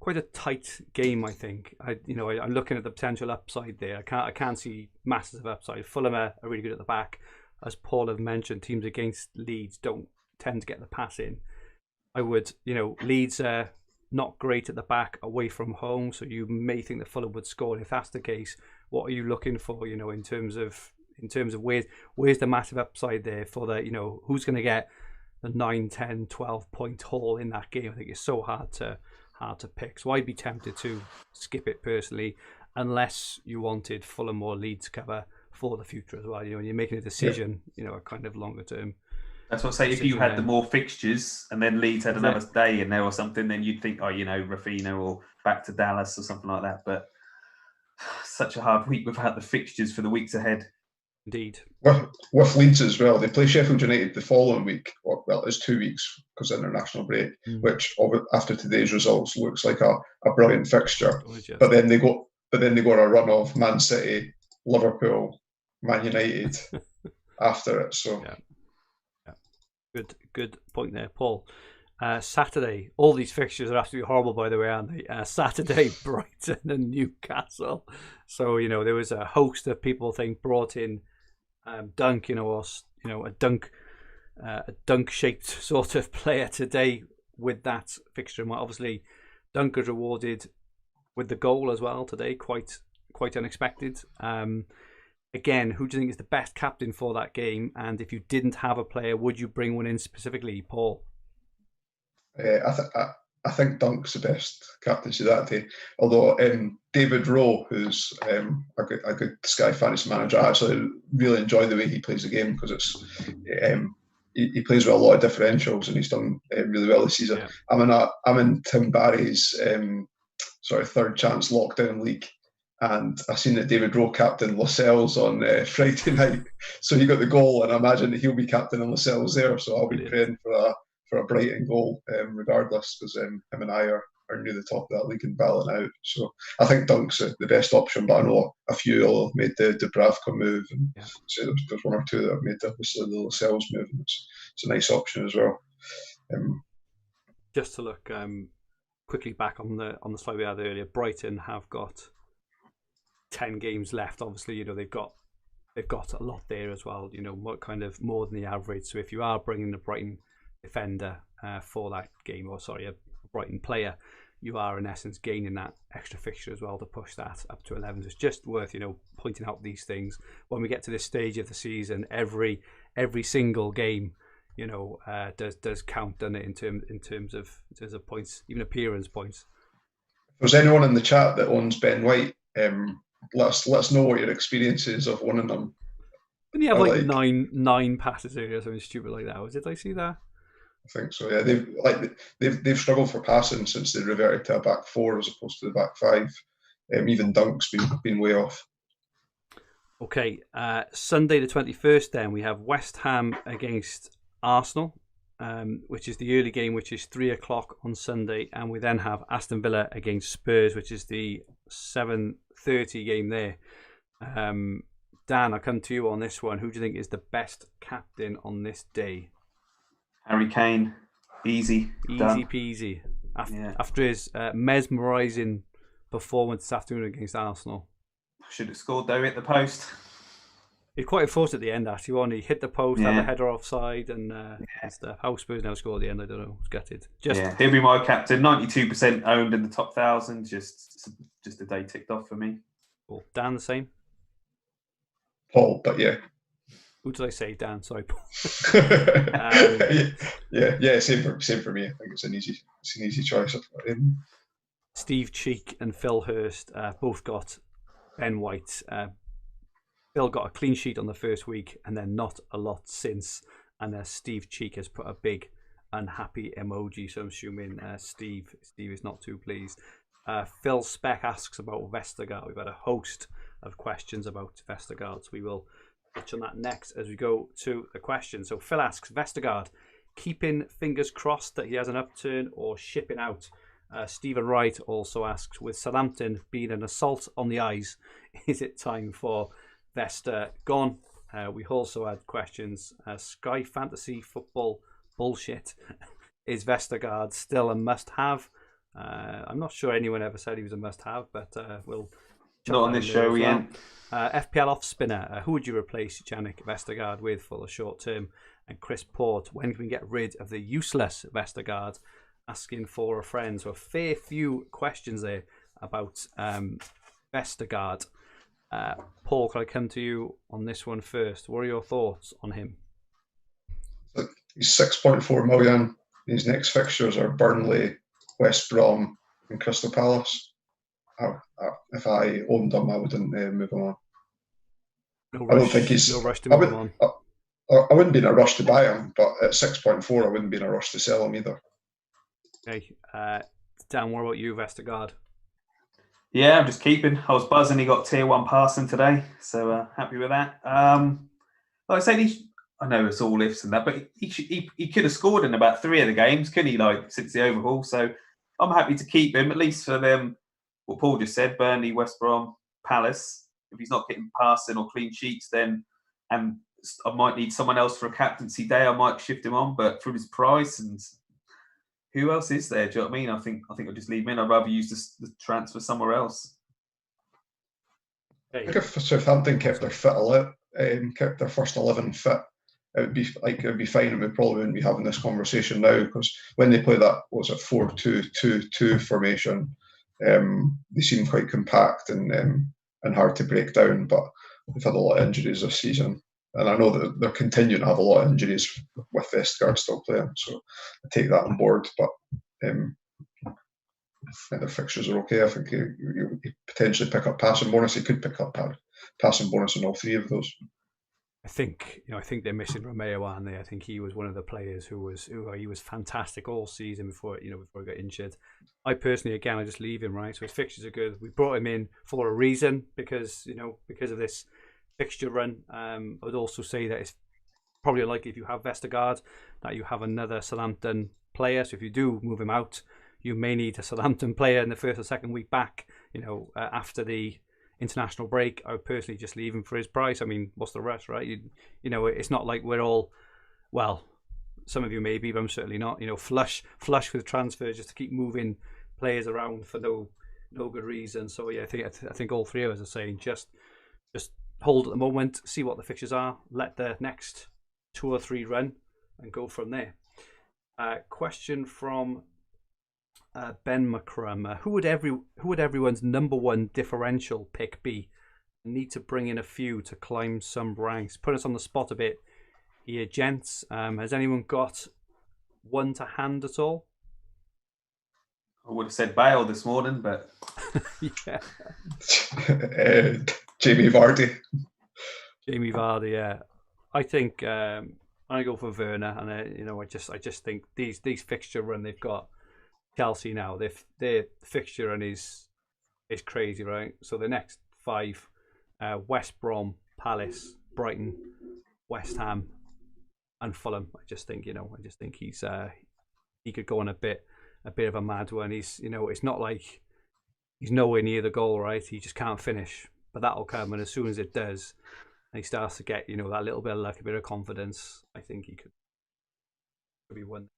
a tight game. I think I'm looking at the potential upside there. I can't see massive upside. Fulham are really good at the back, as Paul have mentioned. Teams against Leeds don't tend to get the pass in. Leeds are not great at the back away from home, so you may think that Fulham would score. And if that's the case, what are you looking for? In terms of where's the massive upside there for the who's going to get the 9, 10, 12 point haul in that game? I think it's so hard to pick. So I'd be tempted to skip it personally, unless you wanted Fulham or Leeds cover for the future as well. And you're making a decision, a kind of longer term. That's what I say. If you had the more fixtures and then Leeds had another day in there or something, then you'd think, Rafinha or back to Dallas or something like that. But such a hard week without the fixtures for the weeks ahead. Indeed. With Leeds as well, they play Sheffield United the following week. Well, it's 2 weeks because of international break, which after today's results looks like a brilliant fixture. But then they got a run of Man City, Liverpool, Man United after it. So. Yeah. Good point there, Paul. Saturday, all these fixtures are absolutely horrible, by the way, aren't they? Saturday, Brighton and Newcastle. So there was a host of people brought in Dunk, a dunk-shaped sort of player today with that fixture. And obviously, Dunk was rewarded with the goal as well today, quite unexpected. Again, who do you think is the best captain for that game? And if you didn't have a player, would you bring one in specifically, Paul? I think Dunk's the best captaincy that day. Although David Rowe, who's a good Sky fantasy manager, I actually really enjoy the way he plays the game because it's he plays with a lot of differentials and he's done really well this season. Yeah. I'm in Tim Barry's third chance lockdown league. And I seen that David Rowe captained Lascelles on Friday night, so he got the goal, and I imagine that he'll be captaining Lascelles there. So I'll be praying for a Brighton goal, regardless, because him and I are near the top of that league and battling out. So I think Dunk's the best option, but I know a few will have made the Dubravka move, and so there's one or two that have made the Lascelles move, and it's a nice option as well. Just to look quickly back on the slide we had earlier, Brighton have got 10 games left. Obviously, they've got a lot there as well. More than the average. So if you are bringing the Brighton defender for that game, a Brighton player, you are in essence gaining that extra fixture as well to push that up to 11. So it's just worth pointing out these things when we get to this stage of the season. Every single game, does count, doesn't it, in terms of points, even appearance points. If there's anyone in the chat that owns Ben White, let us know what your experience is of owning them. Didn't he have like nine passes earlier or something stupid like that? Did I see that? I think so. Yeah, they've struggled for passing since they reverted to a back four as opposed to the back five. Even Dunk's been way off. Okay, Sunday the 21st. Then we have West Ham against Arsenal, which is the early game, which is 3:00 on Sunday, and we then have Aston Villa against Spurs, which is the 7:30 game there. Dan, I come to you on this one. Who do you think is the best captain on this day? Harry Kane, easy peasy. After his mesmerising performance this afternoon against Arsenal. Should have scored though at the post. He quite forced at the end actually, wasn't he? Hit the post, had the header offside and stuff. How Spurs now scored at the end, I don't know. It's gutted. He'll be my captain. 92% owned in the top 1,000. Just a day ticked off for me. Cool. Dan, the same? Paul, but yeah. Who did I say, Dan? Sorry, Paul. Yeah, same for me. I think it's an easy choice. Steve Cheek and Phil Hurst both got Ben White. Phil got a clean sheet on the first week and then not a lot since. And Steve Cheek has put a big unhappy emoji. So I'm assuming Steve is not too pleased. Phil Speck asks about Vestergaard. We've had a host of questions about Vestergaard. So we will touch on that next as we go to the question. So Phil asks, Vestergaard, keeping fingers crossed that he has an upturn or shipping out? Stephen Wright also asks, with Southampton being an assault on the eyes, is it time for Vester gone? We also had questions. Sky Fantasy Football bullshit. Is Vestergaard still a must-have? I'm not sure anyone ever said he was a must-have, but we'll... Not on this show, yeah. FPL off-spinner. Who would you replace Yannick Vestergaard with for the short term? And Chris Port, when can we get rid of the useless Vestergaard? Asking for a friend. So a fair few questions there about Vestergaard. Paul, can I come to you on this one first? What are your thoughts on him? He's 6.4 million. His next fixtures are Burnley, West Brom, and Crystal Palace. If I owned him, I wouldn't move him on. I don't think he's. No rush to move him on. I wouldn't be in a rush to buy him, but at 6.4, I wouldn't be in a rush to sell him either. Okay, Dan, what about you, Vestergaard? Yeah, I'm just keeping. I was buzzing. He got tier 1 passing today, so happy with that. Like I said, I know it's all ifs and that, but he could have scored in about 3 of the games, couldn't he? Like since the overhaul, so I'm happy to keep him at least for them. What Paul just said: Burnley, West Brom, Palace. If he's not getting passing or clean sheets, then and I might need someone else for a captaincy day. I might shift him on, but for his price and who else is there? Do you know what I mean? I think I'll just leave him in. I'd rather use the transfer somewhere else. I think if Southampton kept their kept their first 11 fit, it would be fine, and we probably wouldn't be having this conversation now, because when they play that 4-2-2-2 formation, they seem quite compact and hard to break down. But they've had a lot of injuries this season, and I know that they're continuing to have a lot of injuries with Vestergaard still playing, so I take that on board. But I think their fixtures are okay. I think you potentially pick up passing bonus. He could pick up passing bonus in all 3 of those. I think they're missing Romeo, aren't they? I think he was one of the players who was fantastic all season before he got injured. I personally, again, I just leave him, right. So his fixtures are good. We brought him in for a reason because of this fixture run. I would also say that it's probably likely, if you have Vestergaard, that you have another Southampton player. So if you do move him out, you may need a Southampton player in the first or second week back. After the international break, I would personally just leave him for his price. I mean, what's the rush, right? It's not like we're all, well, some of you may be, but I'm certainly not, flush with transfers just to keep moving players around for no good reason. So yeah, I think all 3 of us are saying just hold at the moment, see what the fixtures are, let the next 2 or 3 run, and go from there. Question from Ben McCrum. Who would everyone's number 1 differential pick be? Need to bring in a few to climb some ranks. Put us on the spot a bit here, gents. Has anyone got one to hand at all? I would have said Bale this morning, but yeah. Jamie Vardy. Jamie Vardy, yeah. I think I go for Werner, and I just think these fixture run they've got Chelsea now. Their fixture run is crazy, right? So the next 5: West Brom, Palace, Brighton, West Ham, and Fulham. I just think he's he could go on a bit of a mad one. He's it's not like he's nowhere near the goal, right? He just can't finish, but that'll come, and as soon as it does, and he starts to get that little bit of luck, a bit of confidence, I think he could be one.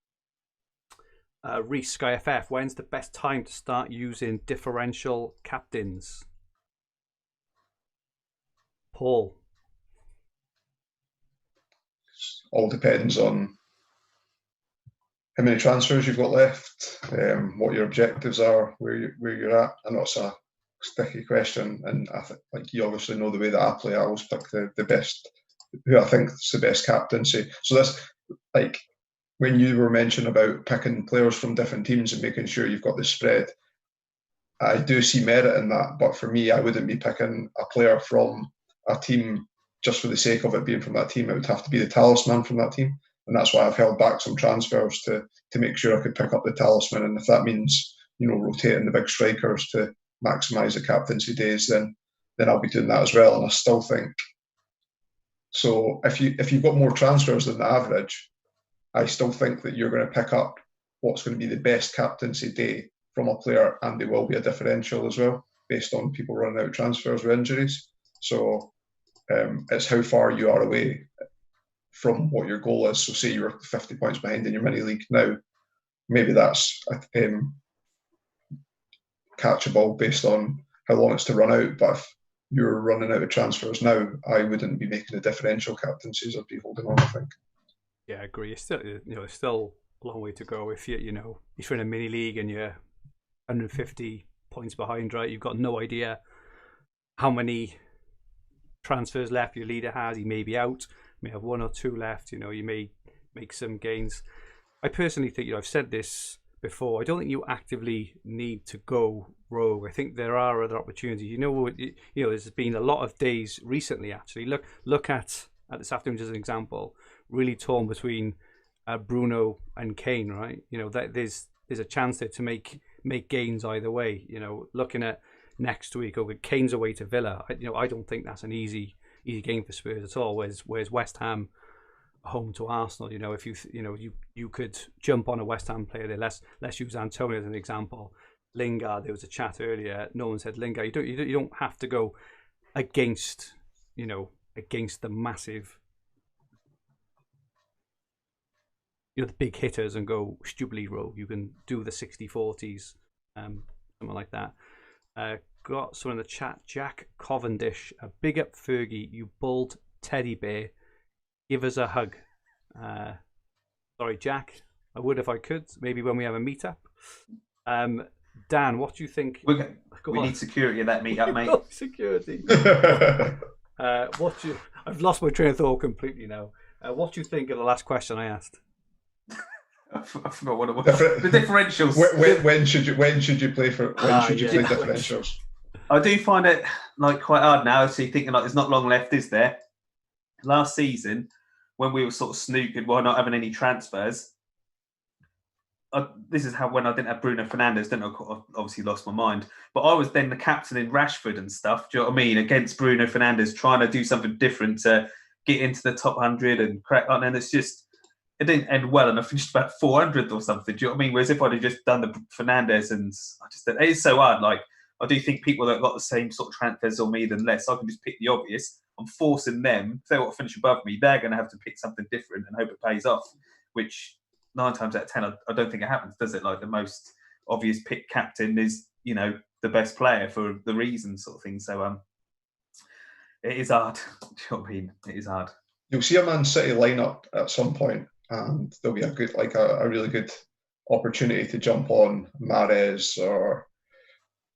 Reese Sky FF, when's the best time to start using differential captains? Paul. All depends on how many transfers you've got left, what your objectives are, where you're at. I know it's a sticky question, and I think, like, you obviously know the way that I play. I always pick the best, who I think is the best captaincy. So this, like, when you were mentioning about picking players from different teams and making sure you've got the spread, I do see merit in that. But for me, I wouldn't be picking a player from a team just for the sake of it being from that team. It would have to be the talisman from that team. And that's why I've held back some transfers to make sure I could pick up the talisman. And if that means, rotating the big strikers to maximise the captaincy days, then I'll be doing that as well. And I still think, so if you've got more transfers than the average, I still think that you're going to pick up what's going to be the best captaincy day from a player, and there will be a differential as well based on people running out of transfers with injuries. So it's how far you are away from what your goal is. So say you're 50 points behind in your mini league now, maybe that's catchable based on how long it's to run out. But if you're running out of transfers now, I wouldn't be making the differential captaincies. I'd be holding on, I think. Yeah, I agree. It's still, it's still a long way to go. If you're in a mini league and you're 150 points behind, right? You've got no idea how many transfers left your leader has. He may be out, may have 1 or 2 left. You may make some gains. I personally think, I've said this before, I don't think you actively need to go rogue. I think there are other opportunities. There's been a lot of days recently, actually. Look at this afternoon as an example. Really torn between Bruno and Kane, right? That there's a chance there to make gains either way. Looking at next week, Kane's away to Villa. I don't think that's an easy game for Spurs at all. Whereas West Ham home to Arsenal. If you could jump on a West Ham player there. Let's use Antonio as an example. Lingard. There was a chat earlier. No one said Lingard. You don't have to go against the massive, the big hitters and go stupidly rogue. You can do the 60-40s, something like that. Got someone in the chat, Jack Cavendish. A big up Fergie, you bald teddy bear. Give us a hug. Sorry, Jack. I would if I could. Maybe when we have a meetup. Dan, what do you think? We need security in that meetup, mate. Security. I've lost my train of thought completely now. What do you think of the last question I asked? I forgot what it was. The differentials. When should you play differentials? I do find it quite hard now. So you're thinking there's not long left, is there? Last season, when we were sort of snookered while not having any transfers, this is how when I didn't have Bruno Fernandes, I obviously lost my mind. But I was then the captain in Rashford and stuff. Do you know what I mean? Against Bruno Fernandes, trying to do something different to get into the top 100 and crack on. And it didn't end well, and I finished about 400 or something. Do you know what I mean? Whereas if I'd have just done the Fernandes, and it is so hard. I do think people that got the same sort of transfers on me than less, I can just pick the obvious. I'm forcing them, if they want to finish above me, they're going to have to pick something different and hope it pays off, which 9 times out of 10, I don't think it happens, does it? The most obvious pick captain is, the best player for the reason sort of thing. So it is hard. Do you know what I mean? It is hard. You'll see a Man City lineup at some point, and there'll be a good, a really good opportunity to jump on Mahrez, or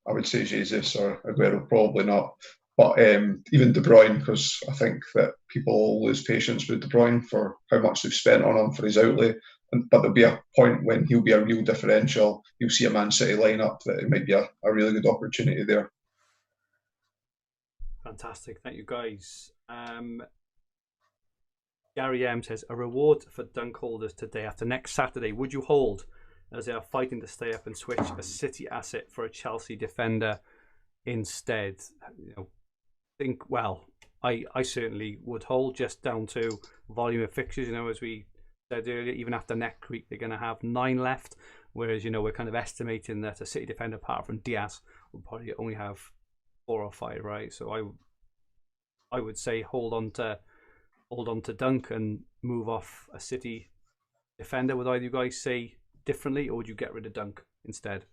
I would say Jesus, or Aguero, probably not. But even De Bruyne, because I think that people lose patience with De Bruyne for how much they've spent on him for his outlay. But there'll be a point when he'll be a real differential. You'll see a Man City lineup that it might be a really good opportunity there. Fantastic. Thank you, guys. Gary M says, a reward for dunk holders today after next Saturday. Would you hold, as they are fighting to stay up, and switch a City asset for a Chelsea defender instead? I certainly would hold, just down to volume of fixtures. As we said earlier, even after next week, they're going to have 9 left, whereas we're kind of estimating that a City defender, apart from Diaz, will probably only have 4 or 5, right? So I would say hold on to Dunk and move off a City defender. Would either of you guys say differently, or would you get rid of Dunk instead?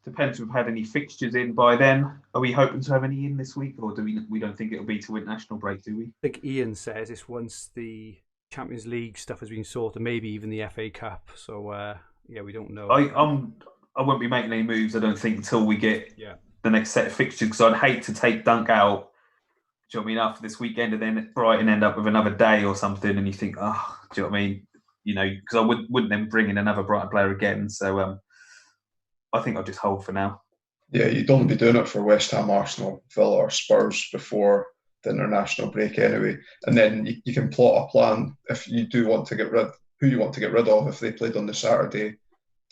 Depends if we've had any fixtures in by then. Are we hoping to have any in this week, or do we don't think it'll be till international break, do we? I think Ian says it's once the Champions League stuff has been sorted, maybe even the FA Cup. So we don't know. I won't be making any moves, I don't think, until we get the next set of fixtures, because I'd hate to take Dunk out, do you know what I mean, after this weekend, and then Brighton end up with another day or something, and you think, oh, do you know what I mean? Because I wouldn't then bring in another Brighton player again. So I think I'll just hold for now. Yeah, you'd only be doing it for West Ham, Arsenal, Villa or Spurs before the international break anyway. And then you can plot a plan if you do want to get rid, who you want to get rid of if they played on the Saturday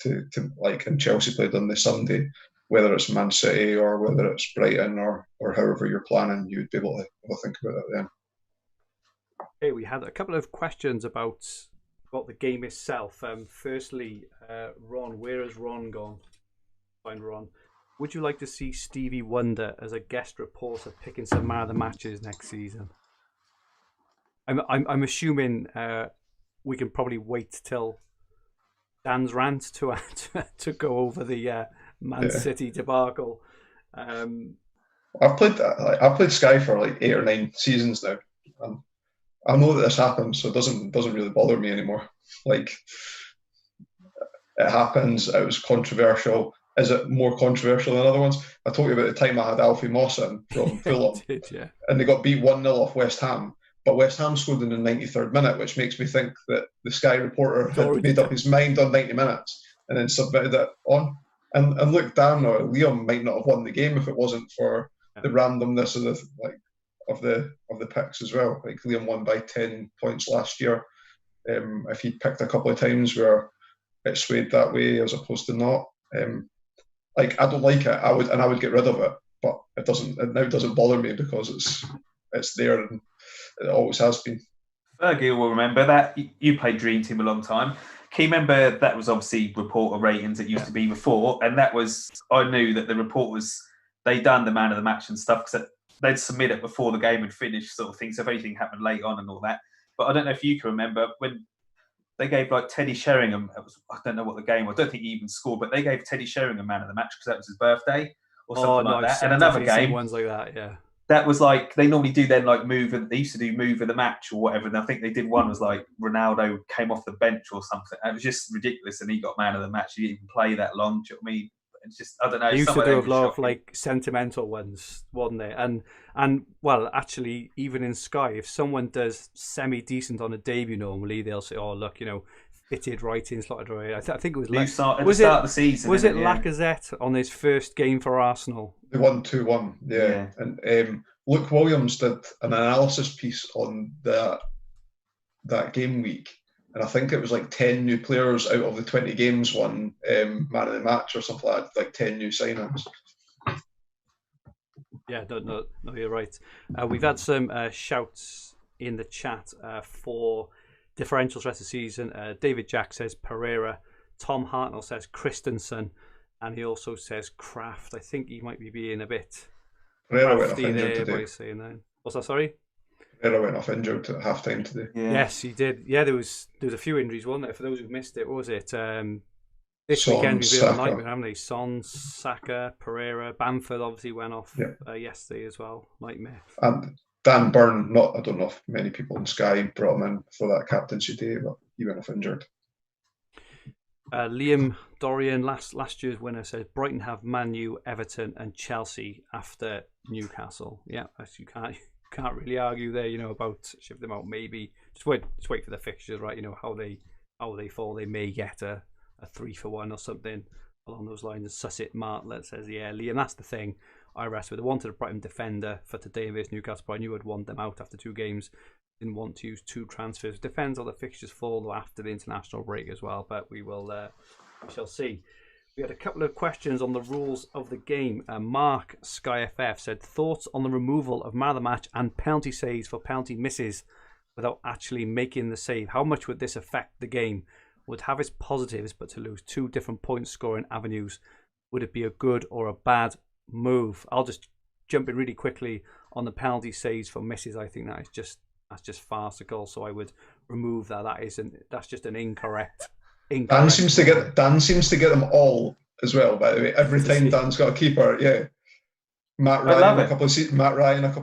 to and Chelsea played on the Sunday, whether it's Man City or whether it's Brighton or however you're planning, you'd be able to think about it then. Okay, we had a couple of questions about the game itself. Firstly, Ron, where has Ron gone? Find Ron. Would you like to see Stevie Wonder as a guest reporter picking some man of the matches next season? I'm assuming we can probably wait till Dan's rant to go over the Man City debacle. I've played Sky for 8 or 9 seasons now. I know that this happens, so it doesn't really bother me anymore. It happens. It was controversial. Is it more controversial than other ones? I told you about the time I had Alfie Mawson from Fulham, and they got beat 1-0 off West Ham. But West Ham scored in the 93rd minute, which makes me think that the Sky reporter had made up his mind on 90 minutes and then submitted it on. And look, Dan or Liam might not have won the game if it wasn't for the randomness of the picks as well. Liam won by 10 points last year. If he'd picked a couple of times where it swayed that way as opposed to not. I don't like it. I would get rid of it, but it doesn't bother me because it's there and it always has been. Fergie will remember that. You played Dream Team a long time. Can you remember that was obviously reporter ratings it used to be before, and that was, I knew that the reporters, they done the man of the match and stuff because they'd submit it before the game had finished, sort of thing. So if anything happened late on and all that. But I don't know if you can remember when they gave Teddy Sheringham, I don't know what the game was, I don't think he even scored, but they gave Teddy Sheringham man of the match because that was his birthday or something like that. And another game, ones like that, yeah. That was they normally do then they used to do move of the match or whatever. And I think they did one was Ronaldo came off the bench or something. It was just ridiculous, and he got man of the match. He didn't even play that long. Do you know what I mean? It's just, I don't know. They used to do a lot of sentimental ones, wasn't they? And well, actually, even in Sky, if someone does semi decent on a debut, normally they'll say, "Oh, look, fitted right in, slotted right." I think it was at the start of the season. Was it Lacazette on his first game for Arsenal? They won 2-1, yeah. And Luke Williams did an analysis piece on that game week. And I think it was 10 new players out of the 20 games won man of the match or something like that, 10 new signings. Yeah, no, you're right. We've had some shouts in the chat for differentials rest of the season. David Jack says Pereira. Tom Hartnell says Christensen. And he also says Kraft. I think he might be being a bit Pereira went off injured today. By saying that. What's that, sorry? Pereira went off injured at half-time today. Yeah. Yes, he did. Yeah, there was a few injuries, wasn't there? For those who missed it, what was it? This weekend we've been a nightmare, haven't they? Son, Saka, Pereira, Bamford obviously went off yesterday as well. Nightmare. And Dan Burn, I don't know if many people in Sky brought him in for that captaincy day, but he went off injured. Liam Dorrian, last year's winner, says Brighton have Man U, Everton, and Chelsea after Newcastle. Yeah, you can't really argue there. About shift them out. Maybe just wait for the fixtures, right? How they fall. They may get a 3-for-1 or something along those lines. Sussex Martlet says, yeah, Liam. That's the thing. I rested. They wanted a Brighton defender for today versus Newcastle, but I knew I'd want them out after 2 games. Didn't want to use 2 transfers. Depends on the fixtures fall after the international break as well, but we shall see. We had a couple of questions on the rules of the game. Mark SkyFF said, thoughts on the removal of man of the match and penalty saves for penalty misses without actually making the save. How much would this affect the game? Would have its positives, but to lose 2 different point scoring avenues, would it be a good or a bad move? I'll just jump in really quickly on the penalty saves for misses. I think that's just farcical. So I would remove that. That's just an incorrect. Dan seems to get them all as well. By the way, every time Dan's got a keeper, yeah. Matt Ryan a couple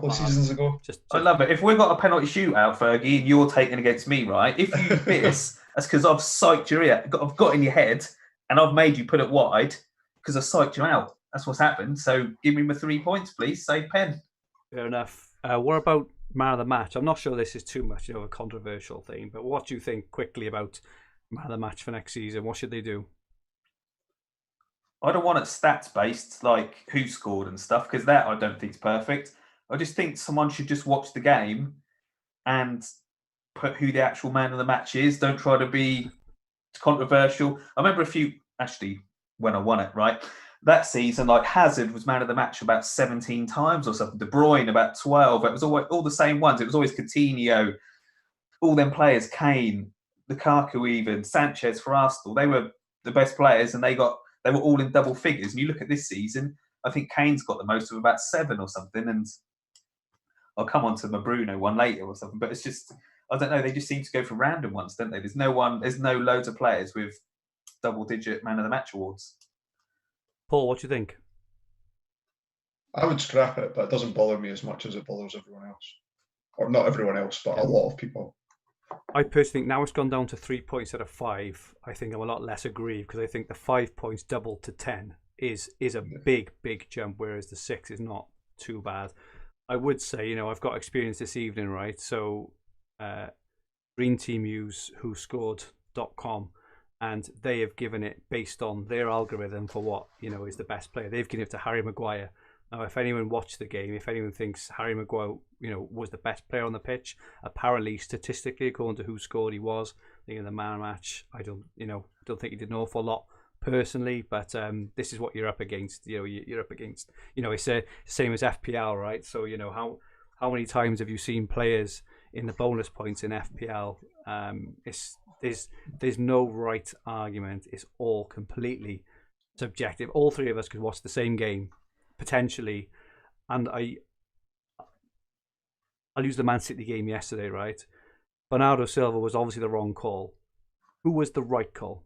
of seasons ago. I love it. If we've got a penalty shootout, Fergie, and you're taking against me, right? If you miss, that's because I've psyched your ear. I've got in your head, and I've made you put it wide because I psyched you out. That's what's happened. So give me my 3 points, please. Save pen. Fair enough. What about man of the match? I'm not sure this is too much, a controversial thing, but what do you think quickly about man of the match for next season? What should they do? I don't want it stats based, like who scored and stuff, because that I don't think is perfect. I just think someone should just watch the game and put who the actual man of the match is. Don't try to be controversial. I remember when I won it, right? That season, like Hazard was man of the match about 17 times or something. De Bruyne about 12. It was always all the same ones. It was always Coutinho, all them players, Kane, Lukaku even, Sanchez for Arsenal. They were the best players and they were all in double figures. And you look at this season, I think Kane's got the most of about 7 or something. And I'll come on to my Bruno one later or something. But it's just, I don't know, they just seem to go for random ones, don't they? There's no loads of players with double-digit man of the match awards. Paul, what do you think? I would scrap it, but it doesn't bother me as much as it bothers everyone else. Or not everyone else, but a lot of people. I personally think now it's gone down to 3 points out of 5. I think I'm a lot less aggrieved because I think the 5 points doubled to 10 is a big jump, whereas the 6 is not too bad. I would say, I've got experience this evening, right? So Dream Team use whoscored.com, and they have given it based on their algorithm for what is the best player. They've given it to Harry Maguire. Now, if anyone watched the game, if anyone thinks Harry Maguire, was the best player on the pitch, apparently statistically, according to who scored, he was. I think in the man match, I don't think he did an awful lot personally, but this is what you're up against. You're up against. It's the same as FPL, right? So how many times have you seen players in the bonus points in FPL? There's no right argument. It's all completely subjective. All 3 of us could watch the same game potentially, and I'll use the Man City game yesterday, right? Bernardo Silva was obviously the wrong call. Who was the right call?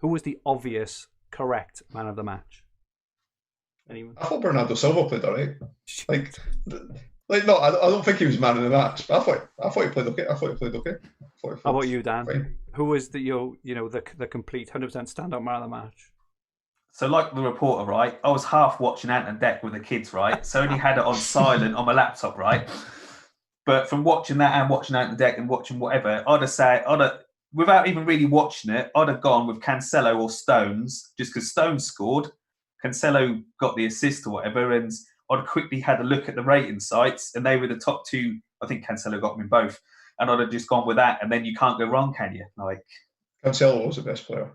Who was the obvious correct man of the match? Anyone? I thought Bernardo Silva played all right. No, I don't think he was man of the match. But I thought he played okay. How about you, Dan? Fine. Who was the complete 100% standout man of the match? So like the reporter, right? I was half watching Ant and Dec with the kids, right? So I only had it on silent on my laptop, right? But from watching that and watching Ant and Dec and watching whatever, without even really watching it, I'd have gone with Cancelo or Stones, just because Stones scored. Cancelo got the assist or whatever, and I'd quickly had a look at the rating sites, and they were the top 2. I think Cancelo got them in both. And I'd have just gone with that, and then you can't go wrong, can you? Cancelo was the best player.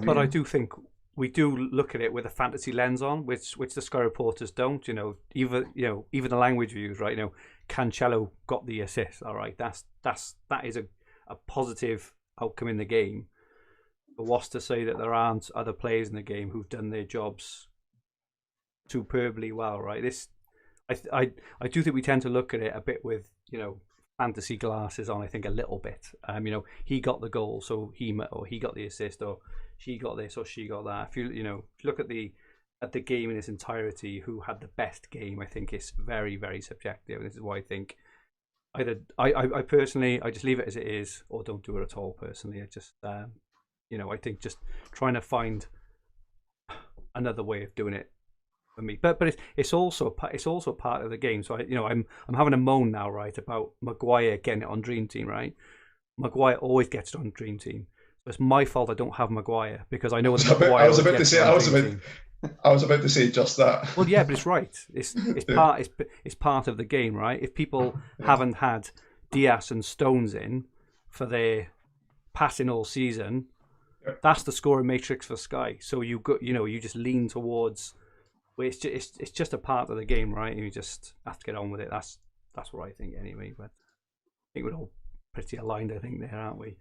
But I do think we do look at it with a fantasy lens on, which the Sky reporters don't. Even the language views, right? Cancelo got the assist. All right, that is a positive outcome in the game. But what's to say that there aren't other players in the game who've done their jobs superbly well, right? I do think we tend to look at it a bit with fantasy glasses on. I think a little bit. He got the goal, so he got the assist, or she got this, or she got that. If you look at the game in its entirety, who had the best game, I think it's very, very subjective. And this is why I think either I personally I just leave it as it is, or don't do it at all. Personally, I just I think just trying to find another way of doing it for me, but it's also part of the game. So I'm having a moan now, right, about Maguire getting it on Dream Team, right? Maguire always gets it on Dream Team. So it's my fault I don't have Maguire, because I know that Maguire. I was about to say just that. Well, yeah, but it's right. It's Yeah. it's part of the game, right? If people Yeah. haven't had Diaz and Stones in for their passing all season, Yeah. that's the scoring matrix for Sky. So you go, you just lean towards. Well, it's just a part of the game, right? And you just have to get on with it. That's what I think anyway. But I think we're all pretty aligned, I think, there, aren't we?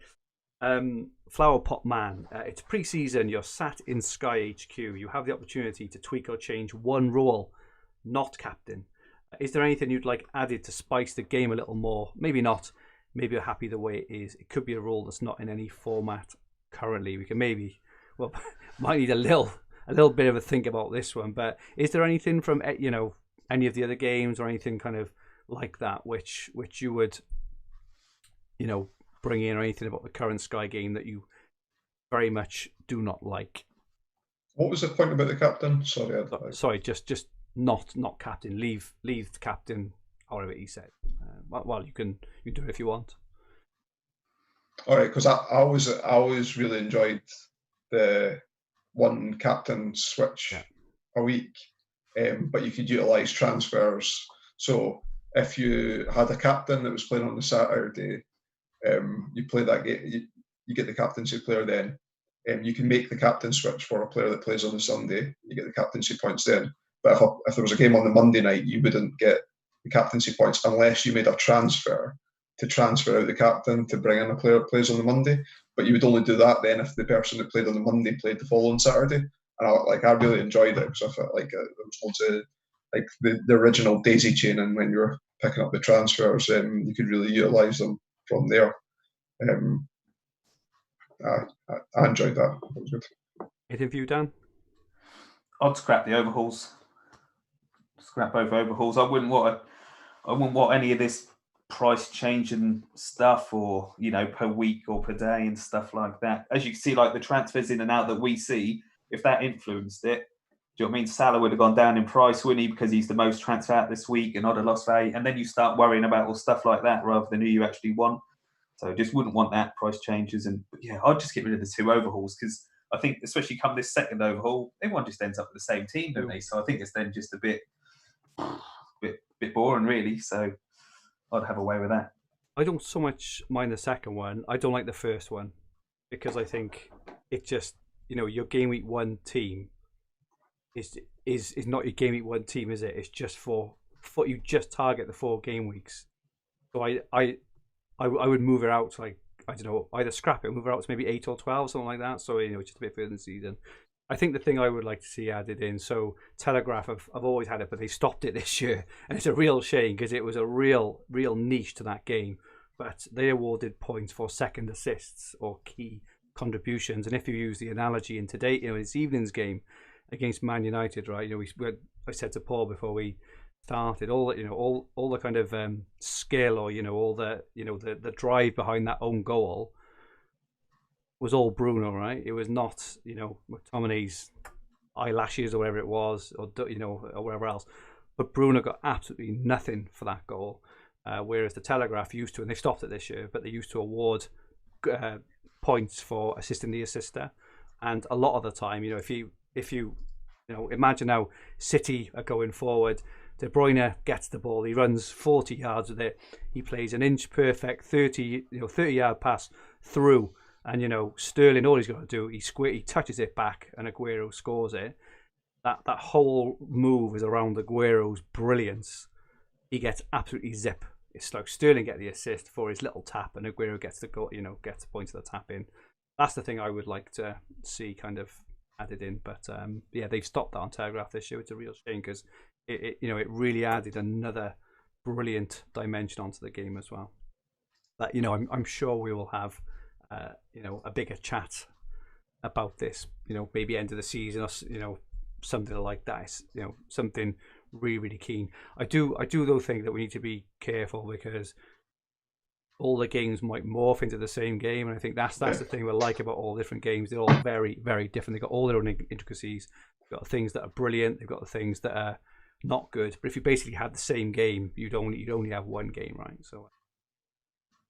Flower Pot Man, it's pre-season. You're sat in Sky HQ. You have the opportunity to tweak or change one role, not captain. Is there anything you'd like added to spice the game a little more? Maybe not. Maybe you're happy the way it is. It could be a role that's not in any format currently. We can maybe, well, might need a little bit of a think about this one. But is there anything from any of the other games or anything kind of like that which you would bring in, or anything about the current Sky game that you very much do not like? What was the point about the captain? Sorry, Sorry, just not captain. Leave the captain, however he said. Well, you can do it if you want. all right, because I always really enjoyed the one captain switch a week, but you could utilise transfers. So if you had a captain that was playing on the Saturday, you play that game, you get the captaincy player then. You can make the captain switch for a player that plays on the Sunday. You get the captaincy points then. But if there was a game on the Monday night, you wouldn't get the captaincy points unless you made a transfer to transfer out the captain to bring in a player that plays on the Monday. But you would only do that then if the person that played on the Monday played the following Saturday. And I really enjoyed it because I felt like there was loads of like the original daisy chain, and when you were picking up the transfers, you could really utilise them from there. I enjoyed that. That was good. Anything for you, Dan? I'd scrap the overhauls. Scrap both overhauls. I wouldn't want any of this price changing stuff, or per week or per day and stuff like that. As you can see, like the transfers in and out that we see, if that influenced it, do you know what I mean? Salah would have gone down in price, wouldn't he? Because he's the most transfer out this week and I'd have lost value. And then you start worrying about all stuff like that rather than who you actually want. So I just wouldn't want that price changes. And yeah, I'd just get rid of the two overhauls, because I think, especially come this second overhaul, everyone just ends up with the same team, don't they? So I think it's then just a bit boring, really. So I'd have away with that. I don't so much mind the second one. I don't like the first one because I think it just, your game week 1 team is not your game week 1 team, is it? It's just for you just target the 4 game weeks. So I would move it out to, like, I don't know, either scrap it, move it out to maybe 8 or 12, something like that. So just a bit further in the season. I think the thing I would like to see added in, so Telegraph, I've always had it, but they stopped it this year, and it's a real shame because it was a real niche to that game. But they awarded points for second assists or key contributions, and if you use the analogy in today, this evening's game against Man United, right? I said to Paul before we started, all the kind of skill, or all the drive behind that own goal was all Bruno, right? It was not, McTominay's eyelashes or whatever it was, or or whatever else. But Bruno got absolutely nothing for that goal. Whereas the Telegraph used to, and they stopped it this year, but they used to award points for assisting the assister. And a lot of the time, if you imagine how City are going forward, De Bruyne gets the ball, he runs 40 yards with it, he plays an inch perfect 30-yard pass through. And Sterling, all he's got to do, he touches it back, and Aguero scores it. That whole move is around Aguero's brilliance. He gets absolutely zip. It's like Sterling get the assist for his little tap, and Aguero gets the goal, gets the point of the tap in. That's the thing I would like to see kind of added in. But they've stopped that on Telegraph this year. It's a real shame because it really added another brilliant dimension onto the game as well. That I'm sure we will have. A bigger chat about this, maybe end of the season, or something like that. It's, something really keen. I do though think that we need to be careful because all the games might morph into the same game, and I think that's the thing we like about all different games. They're all very, very different. They've got all their own intricacies. They've got things that are brilliant. They've got the things that are not good. But if you basically had the same game, you'd only have one game, right? So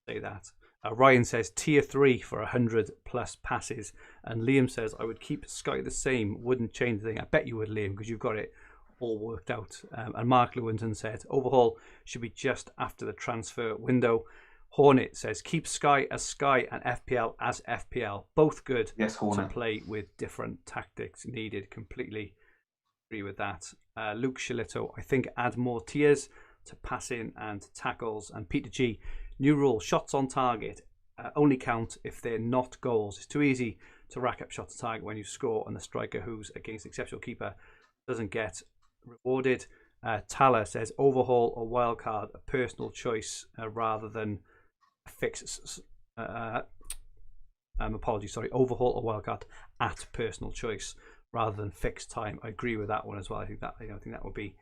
say that. Ryan says tier 3 for 100 plus passes, and Liam says I would keep Sky the same, wouldn't change the thing. I bet you would, Liam, because you've got it all worked out. And Mark Lewington said overhaul should be just after the transfer window. Hornet says keep Sky as Sky and FPL as FPL, both good. Yes, Hornet. To play with different tactics needed. Completely agree with that. Luke Shillito, I think add more tiers to passing and tackles. And Peter G, new rule, shots on target only count if they're not goals. It's too easy to rack up shots on target when you score, and the striker who's against exceptional keeper doesn't get rewarded. Tala says overhaul or wildcard, a personal choice rather than a fix. Apologies, sorry. Overhaul or wildcard at personal choice rather than fixed time. I agree with that one as well. I think that would be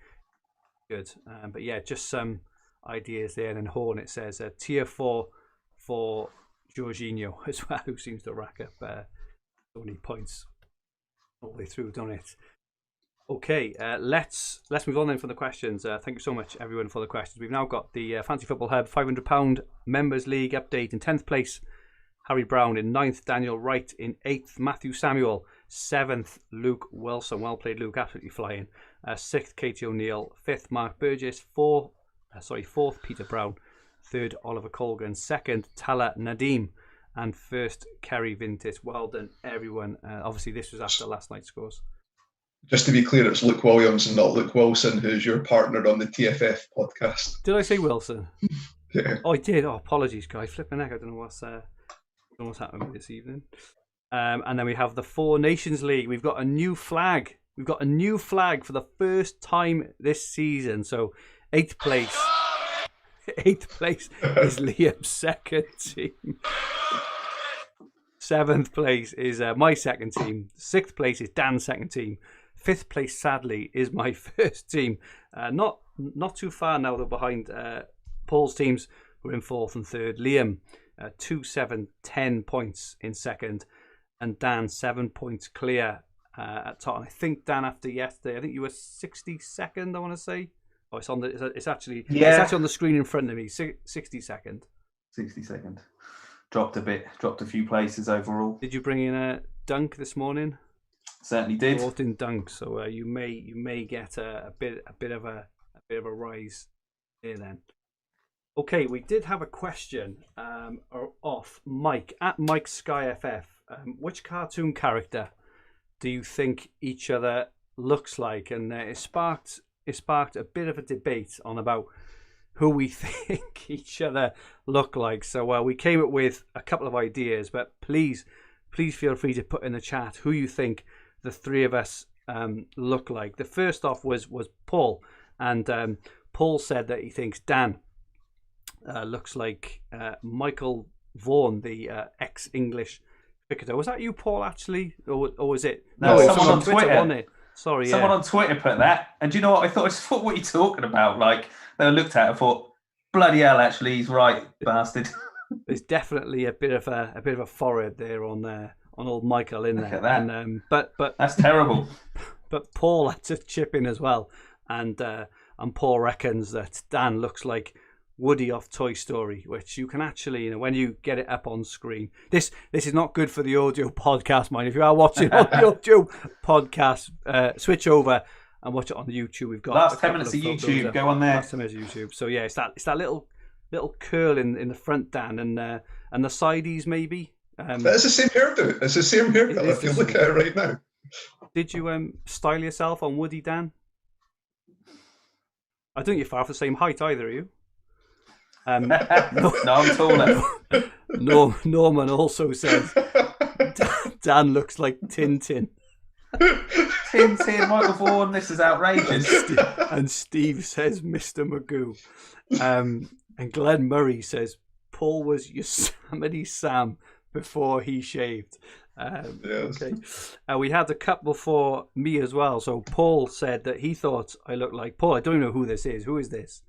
good. But yeah, just some ideas there. And then Hornet says tier 4 for Jorginho as well, who seems to rack up so many points all the way through, don't it? Okay, let's move on then for the questions. Thank you so much, everyone, for the questions. We've now got the Fantasy Football Hub £500 Members League update. In 10th place, Harry Brown. In 9th, Daniel Wright. In 8th, Matthew Samuel. 7th, Luke Wilson. Well played, Luke. Absolutely flying. 6th, Katie O'Neill. 5th, Mark Burgess. 4th, Peter Brown. 3rd, Oliver Colgan. 2nd, Tala Nadim. And 1st, Kerry Vintis. Well done, everyone. Obviously, this was after last night's scores. Just to be clear, it's Luke Williams and not Luke Wilson, who's your partner on the TFF podcast. Did I say Wilson? Yeah. Oh, I did. Oh, apologies, guys. Flipping heck. I don't know what's happening this evening. And then we have the Four Nations League. We've got a new flag. We've got a new flag for the first time this season. So 8th place. 8th place is Liam's second team. 7th place is my second team. 6th place is Dan's second team. 5th place, sadly, is my first team. Not too far now, though, behind Paul's teams, who are in 4th and 3rd. Liam, 2, 7, 10 points in 2nd. And Dan, 7 points clear at top. And I think, Dan, after yesterday, I think you were 62nd, I want to say. Oh, it's actually on the screen in front of me. 62nd. 62nd. Dropped a few places overall. Did you bring in a dunk this morning? Certainly did. Brought in dunk, so you may get a bit of a rise here then. Okay, we did have a question off Mike at Mike Sky FF. Which cartoon character do you think each other looks like? And it sparked a bit of a debate on about who we think each other look like. So we came up with a couple of ideas, but please feel free to put in the chat who you think the three of us look like. The first off was Paul, and Paul said that he thinks Dan looks like Michael Vaughan, the ex-English cricketer. Was that you, Paul, actually? Or was it? No, someone on Twitter. Wasn't it? Sorry, someone on Twitter put that. And do you know what? I thought, what are you talking about? Like, they looked at it and thought, bloody hell, actually, he's right, bastard. There's definitely a bit of a forehead there on old Michael in there. Look at that. And, but that's terrible. But Paul had to chip in as well, and Paul reckons that Dan looks like Woody off Toy Story, which you can actually, when you get it up on screen. This is not good for the audio podcast, mind. If you are watching on the audio podcast, switch over and watch it on YouTube. We've got last 10 minutes of YouTube. Go on there. Last 10 minutes of YouTube. So yeah, it's that little curl in the front, Dan, and the sideys maybe. But it's the same hairdo. It's the same haircut. If you look at it right now. Did you style yourself on Woody, Dan? I don't think you're far off the same height either, are you? No, I'm taller. Norman also says Dan looks like Tintin. Tintin, Michael Vaughan, this is outrageous. And Steve says Mr. Magoo. And Glenn Murray says Paul was Yosemite Sam before he shaved. Yes. Okay. We had a couple for me as well. So Paul said that he thought I looked like Paul. I don't know who this is. Who is this?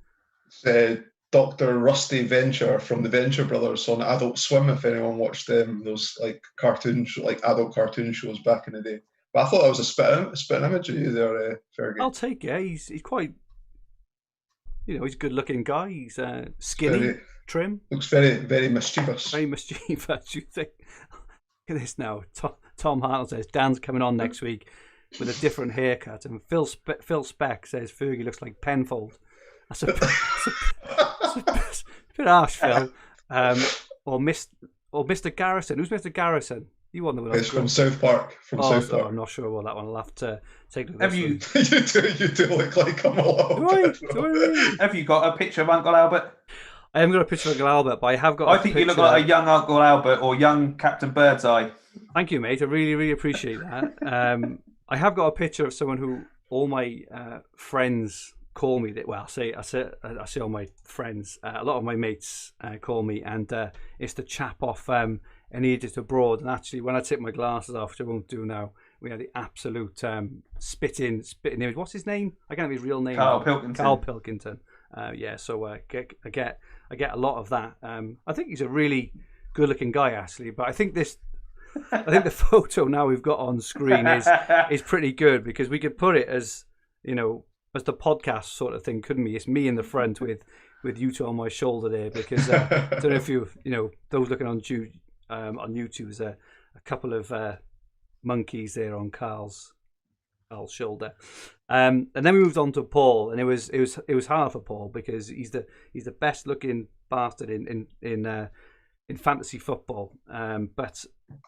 Dr. Rusty Venture from the Venture Brothers on Adult Swim. If anyone watched them, those adult cartoon shows back in the day. But I thought that was a spit image of you there, Fergie. I'll take it. He's quite, he's a good looking guy. He's skinny, trim. Looks very, very mischievous. Very mischievous. You think? Look at this now. Tom Hartle says Dan's coming on next week with a different haircut, and Phil Speck says Fergie looks like Penfold. That's a bit harsh, Phil. Or Mr. Garrison. Who's Mr. Garrison? You won the one. It's from South Park. South Park. I'm not sure about that one. I'll have to take a look. Have you? you do look like I'm Do I really? Have you got a picture of Uncle Albert? I haven't got a picture of Uncle Albert, but I have got. I think you look like a young Uncle Albert or young Captain Birdseye. Thank you, mate. I really, really appreciate that. I have got a picture of someone who all my friends call me. Well, I say all my friends. A lot of my mates call me, and it's the chap off An Idiot Abroad. And actually, when I take my glasses off, which I won't do now, we had the absolute spitting image. What's his name? I can't have his real name. Carl Pilkington. Carl Pilkington. So I get a lot of that. I think he's a really good-looking guy, actually. But I think the photo now we've got on screen is pretty good, because we could put it as, you know, as the podcast sort of thing, couldn't we? It's me in the front with you two on my shoulder there, because I don't know if those looking on YouTube, there's a couple of monkeys there on Carl's shoulder. And then we moved on to Paul, and it was hard for Paul, because he's the best looking bastard in fantasy football. But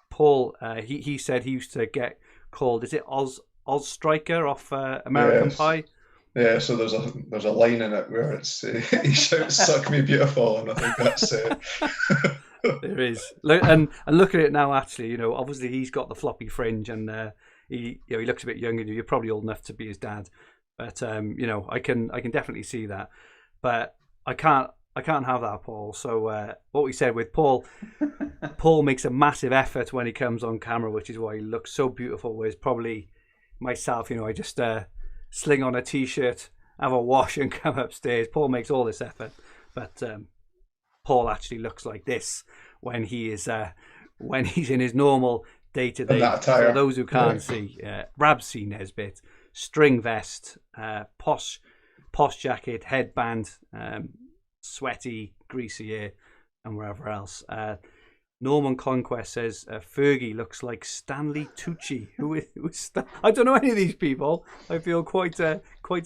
Paul, he said he used to get called, is it Oz Striker off American Pie? Yeah, so there's a line in it where it's he shouts "Suck me beautiful," and I think that's it. There is. And look at it now. Actually, you know, obviously he's got the floppy fringe, and he looks a bit younger. You're probably old enough to be his dad, but you know, I can definitely see that. But I can't have that, Paul. So what we said with Paul, Paul makes a massive effort when he comes on camera, which is why he looks so beautiful. Whereas probably myself, you know, I just sling on a t-shirt, have a wash, and come upstairs. Paul makes all this effort, but Paul actually looks like this when he's in his normal day-to-day. For those who can't see, Rabsy Nesbitt, string vest, posh jacket, headband, sweaty, greasy hair, and wherever else. Norman Conquest says Fergie looks like Stanley Tucci. Who is I don't know any of these people. I feel quite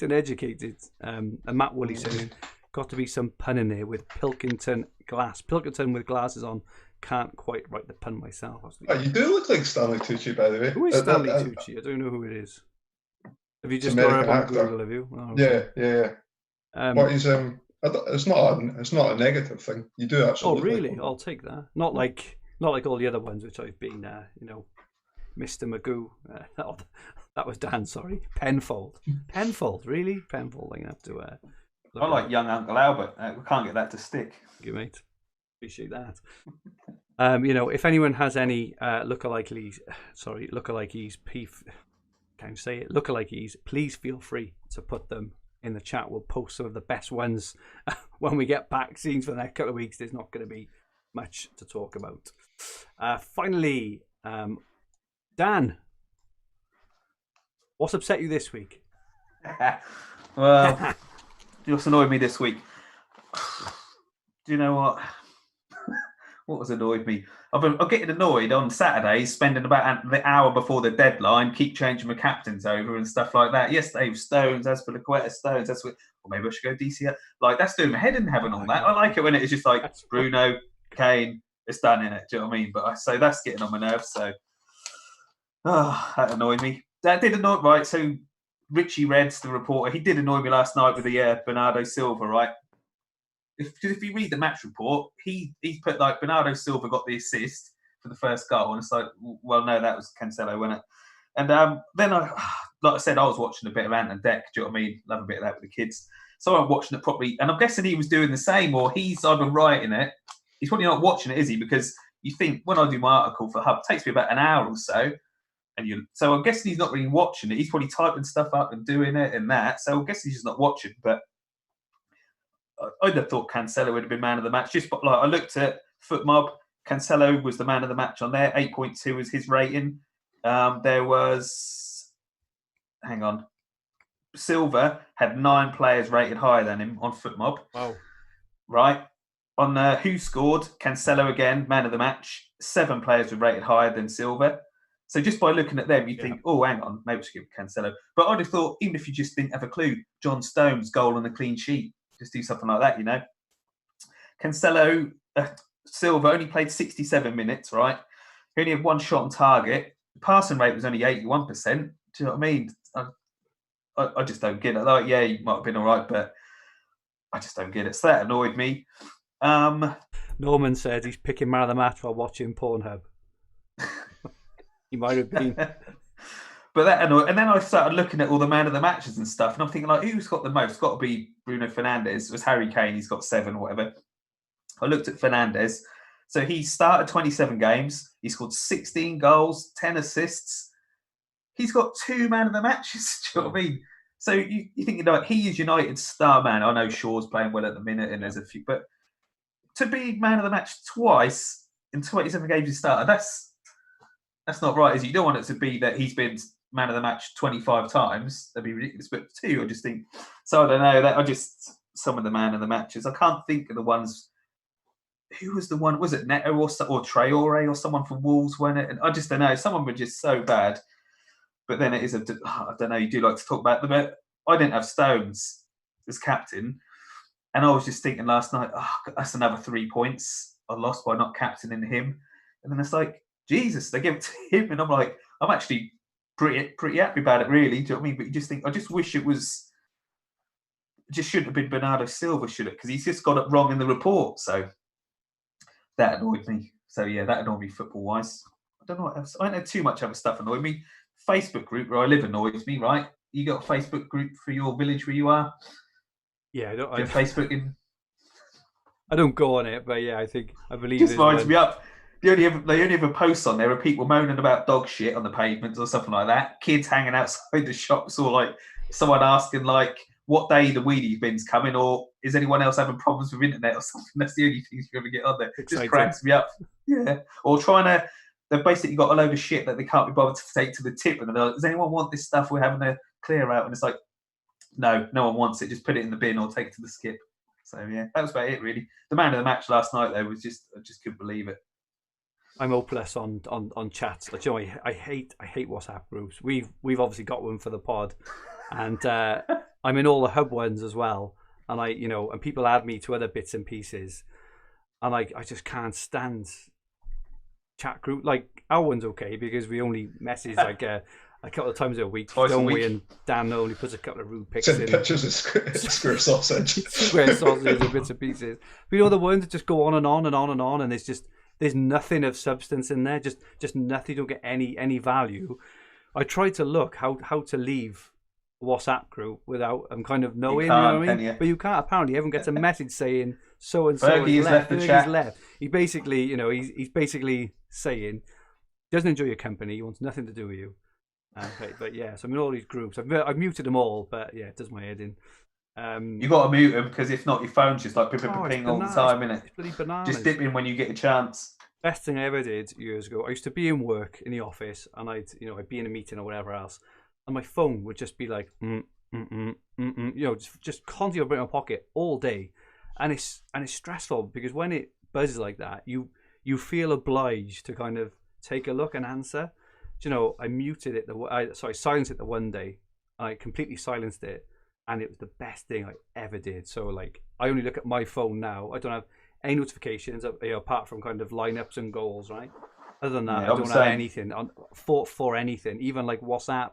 uneducated. And Matt Woolley says, got to be some pun in there with Pilkington with glasses on. Can't quite write the pun myself. You do look like Stanley Tucci, by the way. Who is Stanley Tucci? I don't know who it is. Have you just got it on Google? Have you? Oh, okay. Yeah. But he's it's not a negative thing. You do actually. Oh, really? I'll take that. Not like all the other ones which I've been, Mr. Magoo. That was Dan. Sorry, Penfold. Penfold, really? Penfold. I'm gonna have to. I like young Uncle Albert. We can't get that to stick. Thank you, mate. Appreciate that. If anyone has any lookalikes, please feel free to put them in the chat. We'll post some of the best ones when we get back. Scenes for the next couple of weeks. There's not going to be much to talk about. Finally, Dan, what's upset you this week? Well, what's annoyed me this week? Do you know what? What has annoyed me? I'm getting annoyed on Saturdays, spending about the hour before the deadline, keep changing my captains over and stuff like that. Yesterday was Stones, Azpilicueta, Stones, or maybe I should go DC. Like, that's doing my head in heaven on that. I like it when it's just like Bruno, Kane, it's done in it. Do you know what I mean? But so that's getting on my nerves. So that annoyed me. That did annoy. Right. So Richie Reds, the reporter, he did annoy me last night with the Bernardo Silva. Right. If you read the match report, he put like Bernardo Silva got the assist for the first goal, and it's like, well, no, that was Cancelo, wasn't it? And then like I said, I was watching a bit of Ant and Dec. Do you know what I mean? Love a bit of that with the kids. So I'm watching it properly, and I'm guessing he was doing the same, or he's either writing it. He's probably not watching it, is he? Because you think when I do my article for Hub, it takes me about an hour or so, so I'm guessing he's not really watching it. He's probably typing stuff up and doing it and that. So I'm guessing he's just not watching, but. I'd have thought Cancelo would have been man of the match. Just like I looked at FootMob, Cancelo was the man of the match on there. 8.2 was his rating. There was, Silva had 9 players rated higher than him on FootMob. Wow. Right. On who scored, Cancelo again, man of the match. 7 players were rated higher than Silva. So just by looking at them, you think, oh, hang on, maybe we should give Cancelo. But I'd have thought, even if you just didn't have a clue, John Stones' goal on the clean sheet, just do something like that, you know. Cancelo, Silva only played 67 minutes, right? He only had 1 shot on target. The passing rate was only 81%. Do you know what I mean? I just don't get it. Like, yeah, he might have been all right, but I just don't get it. So that annoyed me. Norman said he's picking man of the match while watching Pornhub. He might have been. But that annoyed. And then I started looking at all the man of the matches and stuff, and I'm thinking, like, who's got the most? It's got to be Bruno Fernandes. It was Harry Kane. He's got 7 or whatever. I looked at Fernandes. So he started 27 games. He scored 16 goals, 10 assists. He's got 2 man of the matches. Do you know what I mean? So you think, like, he is United's star man. I know Shaw's playing well at the minute, and there's a few, but to be man of the match twice in 27 games he started, that's not right, is it? You don't want it to be that he's been man of the match 25 times. That'd be ridiculous. But 2, I just think. So I don't know. Some of the man of the matches. I can't think of the ones. Who was the one? Was it Neto or Traore or someone from Wolves? Won it? And I just don't know. Some of them were just so bad. But then it is I don't know. You do like to talk about them. But I didn't have Stones as captain. And I was just thinking last night, that's another 3 points I lost by not captaining him. And then it's like, Jesus, they give it to him. And I'm like, I'm actually pretty happy about it, really. Do you know what I mean? But you just think, I just wish it just shouldn't have been Bernardo Silva, should it? Because he's just got it wrong in the report. So that annoyed me. So yeah, that annoyed me football-wise. I don't know what else. I don't know too much other stuff annoyed me. Facebook group where I live annoys me, right? You got a Facebook group for your village where you are? Yeah, I Facebook in. I don't go on it, but yeah, I believe just winds me up. They only have posts on there of people moaning about dog shit on the pavements or something like that. Kids hanging outside the shops, or like someone asking like what day the wheelie bin's coming, or is anyone else having problems with internet or something. That's the only things you ever get on there. It just cracks me up. Yeah, or they've basically got a load of shit that they can't be bothered to take to the tip, and they're like, does anyone want this stuff we're having to clear out? And it's like, no one wants it. Just put it in the bin or take it to the skip. So yeah, that was about it really. The man of the match last night though was I just couldn't believe it. I'm hopeless on chats. Like, you know, I hate WhatsApp groups. We've obviously got one for the pod, and I'm in all the hub ones as well. And and people add me to other bits and pieces, and I just can't stand chat group. Like our one's okay because we only message like a couple of times a week, don't we? And Dan only puts a couple of rude pics in. Pictures of square sausage. Square sausage and bits and pieces. But the ones that just go on and on and on and on, and there's nothing of substance in there. Just nothing. You don't get any value. I tried to look how to leave WhatsApp group without kind of knowing, you know what I mean? But you can't. Apparently, everyone gets a message saying so and so has left. The chat. Left. He basically, he's basically saying he doesn't enjoy your company. He wants nothing to do with you. But yeah, so I'm in all these groups. I've muted them all, but yeah, it does my head in. You got to mute them because if not, your phone's just like ping all the time, innit? It's bloody bananas. Just dip in when you get a chance. Best thing I ever did years ago. I used to be in work in the office, and I'd be in a meeting or whatever else, and my phone would just be like just constantly in my pocket all day, and it's stressful because when it buzzes like that, you feel obliged to kind of take a look and answer. I muted it. Silenced it the one day. I completely silenced it, and it was the best thing I ever did. So like, I only look at my phone now. I don't have any notifications apart from kind of lineups and goals, right? Other than that, I don't have anything for anything, even like WhatsApp,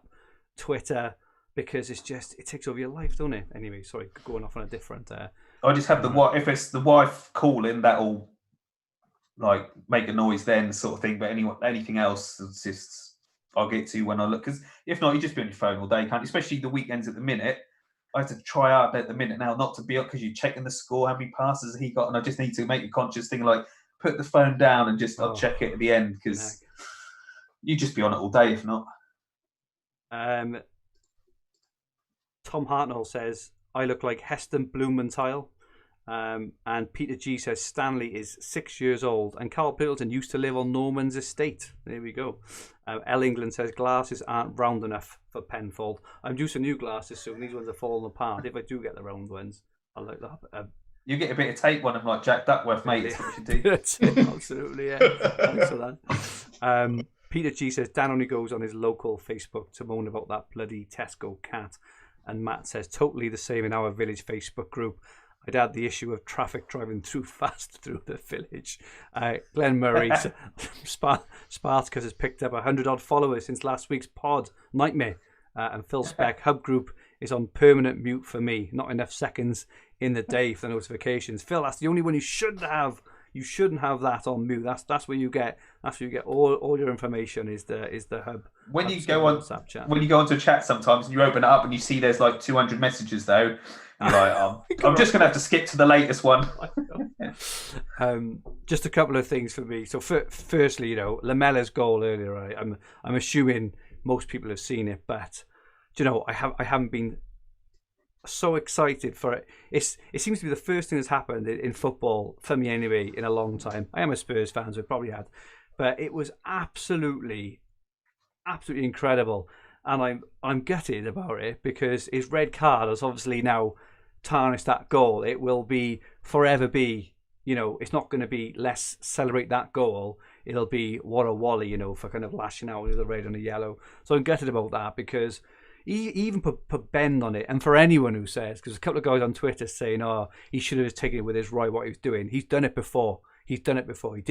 Twitter, because it takes over your life, don't it? Anyway, sorry, going off on a different. I just have if it's the wife calling, that'll like make a noise then, sort of thing. But anything else, it's just I'll get to when I look, because if not, you just be on your phone all day, can't you? Especially the weekends at the minute. I have to try out at the minute now not to be up because you're checking the score, how many passes he got, and I just need to make a conscious thing like put the phone down and just I'll check it at the end because you just be on it all day if not. Tom Hartnell says I look like Heston Blumenthal, and Peter G says Stanley is 6 years old and Carl Pilton used to live on Norman's estate. There we go. L England says glasses aren't round enough for Penfold. I'm due some new glasses soon. These ones are falling apart. If I do get the round ones, I'll look that. You get a bit of tape on him like Jack Duckworth, mate. That's what you should do. Absolutely, yeah. Thanks for that. Peter G says, Dan only goes on his local Facebook to moan about that bloody Tesco cat. And Matt says, totally the same in our village Facebook group. I'd add the issue of traffic driving fast through the village. Glenn Murray, Spartacus has picked up 100-odd followers since last week's pod. Nightmare. And Phil Speck, Hub Group is on permanent mute for me. Not enough seconds in the day for the notifications. Phil, that's the only one you shouldn't have. You shouldn't have that on mute. That's where you get all your information is the Hub. When you go on WhatsApp chat. When you go onto a chat sometimes and you open it up and you see there's like 200 messages though, you're like, I'm just gonna have to skip to the latest one. Just a couple of things for me. So firstly, Lamella's goal earlier, right? I'm assuming most people have seen it, but I haven't been so excited for it. It seems to be the first thing that's happened in football for me anyway in a long time. I am a Spurs fan, so I probably had, but it was absolutely incredible, and I'm gutted about it because his red card has obviously now tarnished that goal. It will forever be. It's not going to be let's celebrate that goal. It'll be what a wally, for kind of lashing out with the red and the yellow. So I'm gutted about that because he even put bend on it. And for anyone who says, because a couple of guys on Twitter saying, he should have taken it with his right, what he was doing. He's done it before. He did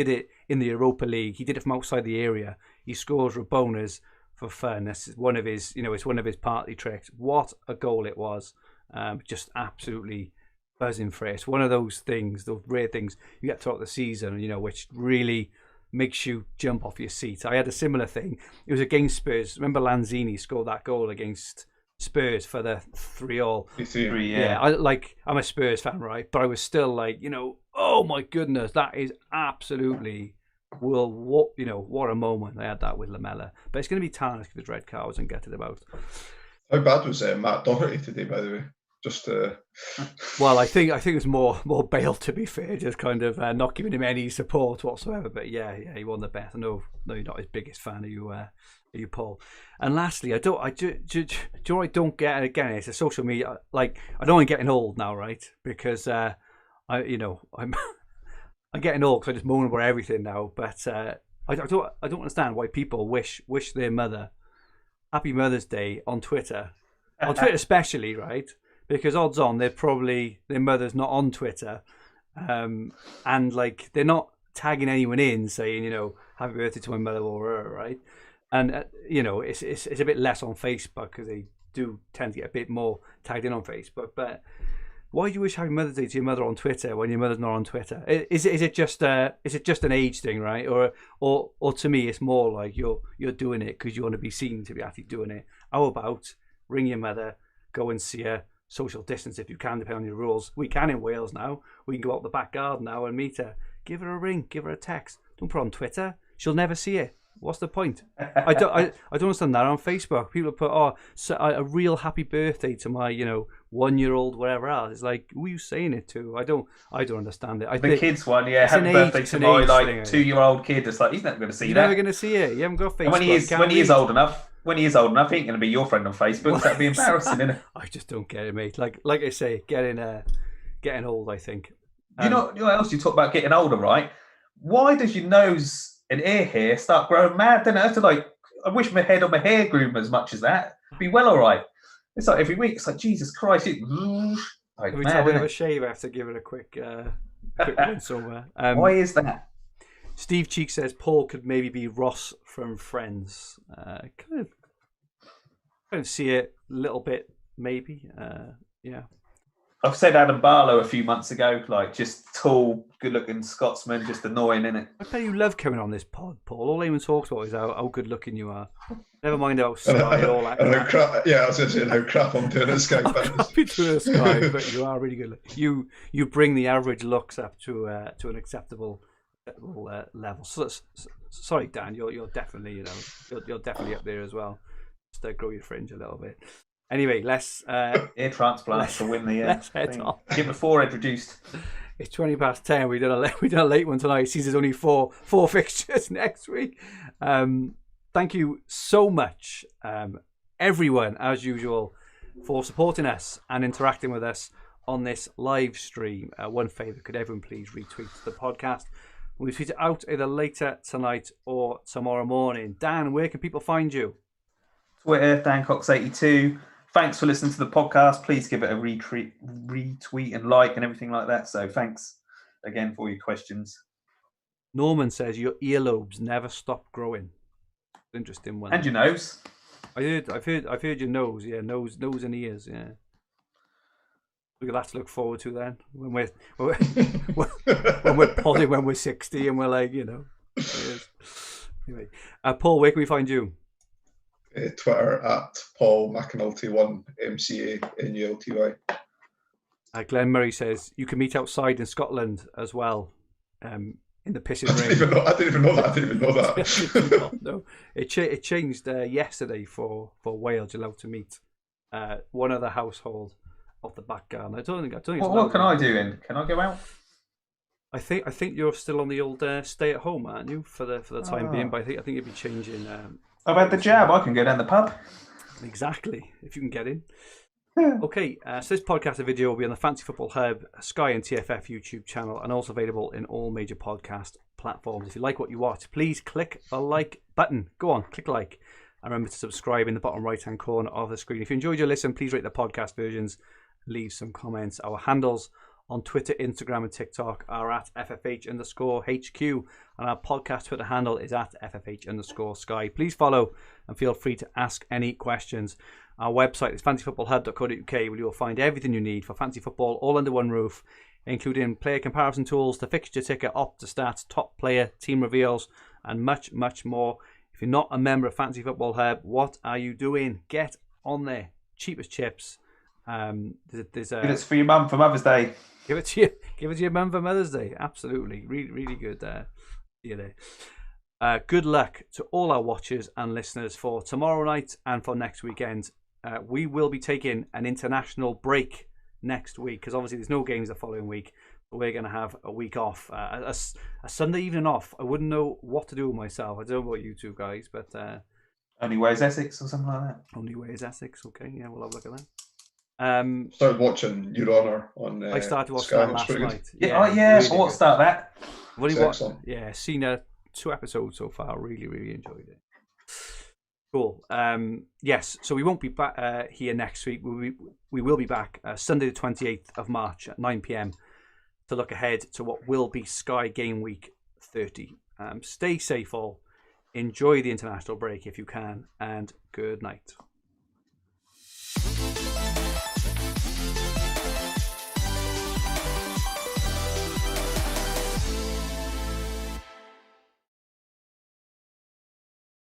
it in the Europa League. He did it from outside the area. He scores Rabonas for fun. That's one of his, it's one of his party tricks. What a goal it was. Just absolutely buzzing for it. It's one of those things, those rare things you get throughout the season, which really makes you jump off your seat. I had a similar thing. It was against Spurs. Remember Lanzini scored that goal against Spurs for the 3-3. 3, yeah. I'm a Spurs fan, right? But I was still like, oh my goodness, that is absolutely what a moment. I had that with Lamella. But it's going to be tarnished with red cards and gutted about. How bad was Matt Doherty today, by the way? Well, I think it was more Bale, to be fair, just kind of not giving him any support whatsoever. But yeah, he won the bet. I know you're not his biggest fan, are you, Paul? And lastly, I don't get. Again, it's a social media. Like, I know I'm getting old now, right? Because I'm getting old because I just moan about everything now. But I don't understand why people wish their mother Happy Mother's Day on Twitter, especially, right? Because odds on their mother's not on Twitter, and like they're not tagging anyone in saying happy birthday to my mother or her, right? And it's a bit less on Facebook because they do tend to get a bit more tagged in on Facebook. But why do you wish happy Mother's Day to your mother on Twitter when your mother's not on Twitter? Is it just an age thing, right? Or to me, it's more like you're doing it because you want to be seen to be actually doing it. How about ring your mother, go and see her. Social distance if you can, depending on your rules. We can in Wales now. We can go out the back garden now and meet her. Give her a ring. Give her a text. Don't put her on Twitter. She'll never see it. What's the point? I don't understand that on Facebook. People put a real happy birthday to my 1-year-old whatever else. It's like, who are you saying it to? I don't understand it. The kids one, yeah. Happy birthday to my 2-year-old kid. It's like he's never going to see You're that. Never going to see it. You haven't got Facebook. When he is old enough. When he is old enough, he ain't going to be your friend on Facebook. That'd be embarrassing, isn't it? I just don't get it, mate. Like I say, getting old, I think. You know what else? You talk about getting older, right? Why does your nose and ear hair start growing mad? Then I wish my head or my hair grew as much as that. It'd be well all right. It's like every week. It's like, Jesus Christ. Every time I have a shave, I have to give it a quick once over. Why is that? Steve Cheek says Paul could maybe be Ross from Friends. Kind of see it a little bit, maybe. Yeah. I've said Adam Barlow a few months ago, like just tall, good-looking Scotsman, just annoying, innit? I bet you love coming on this pod, Paul. All anyone talks about is how good-looking you are. Never mind how sly all that. And how crap, I was going to say how crap I'm doing at Sky. Happy to Sky, but you are really good. You bring the average looks up to an acceptable level. So sorry, Dan, you're definitely you're definitely up there as well. Just grow your fringe a little bit. Anyway, let's ear transplant to win the let's head on. Get the forehead reduced. It's 20:10. We done a late one tonight. Since there's only four fixtures next week. Thank you so much, everyone, as usual, for supporting us and interacting with us on this live stream. One favour, could everyone please retweet the podcast? We'll tweet it out either later tonight or tomorrow morning. Dan, where can people find you? Twitter, Dan Cox 82. Thanks for listening to the podcast. Please give it a retweet and like and everything like that. So thanks again for your questions. Norman says your earlobes never stop growing. Interesting one. And your nose. I've heard your nose. Yeah, nose and ears. Yeah. We've got that to look forward to then when we're podding when we're 60 and we're like, you know. Anyway, Paul, where can we find you? Twitter at Paul McAnulty 1 MCANULTY. Glenn Murray says you can meet outside in Scotland as well, in the pissing rain. I didn't even know that. No, it changed yesterday for Wales. You're allowed to meet one other household off the back garden. I don't think. What can I do then? Can I go out? I think you're still on the old stay at home, aren't you? For the time being, but I think you'll be changing. I've had the jab. I can go down the pub. Exactly, if you can get in. Okay, so this podcast and video will be on the Fantasy Football Hub, Sky and TFF YouTube channel, and also available in all major podcast platforms. If you like what you watch, please click the like button. Go on, click like. And remember to subscribe in the bottom right-hand corner of the screen. If you enjoyed your listen, please rate the podcast versions. Leave some comments. Our handles on Twitter, Instagram, and TikTok are at FFH_HQ, and our podcast Twitter handle is at FFH_Sky. Please follow and feel free to ask any questions. Our website is fantasyfootballhub.co.uk, where you'll find everything you need for fantasy football all under one roof, including player comparison tools, the fixture ticker, Opta stats, top player, team reveals, and much, much more. If you're not a member of Fantasy Football Hub, what are you doing? Get on there. Cheap as chips. Give it for your mum for Mother's Day. Give it to your mum for Mother's Day. Absolutely, really good. Good luck to all our watchers and listeners for tomorrow night and for next weekend. We will be taking an international break next week because obviously there's no games the following week. But we're going to have a week off, a Sunday evening off. I wouldn't know what to do with myself. I don't know about you two guys, but Only Way is Essex or something like that. Only Way is Essex. Okay, yeah, we'll have a look at that. Started watching Your Honour on I started watching Sky. that last night. Yeah, really what start that? What do you watch? Yeah, seen 2 episodes so far. Really enjoyed it. Cool. Yes, so we won't be back here next week. We will be back Sunday the 28th of March at 9 p.m. to look ahead to what will be Sky Game Week 30. Stay safe all. Enjoy the international break if you can, and good night.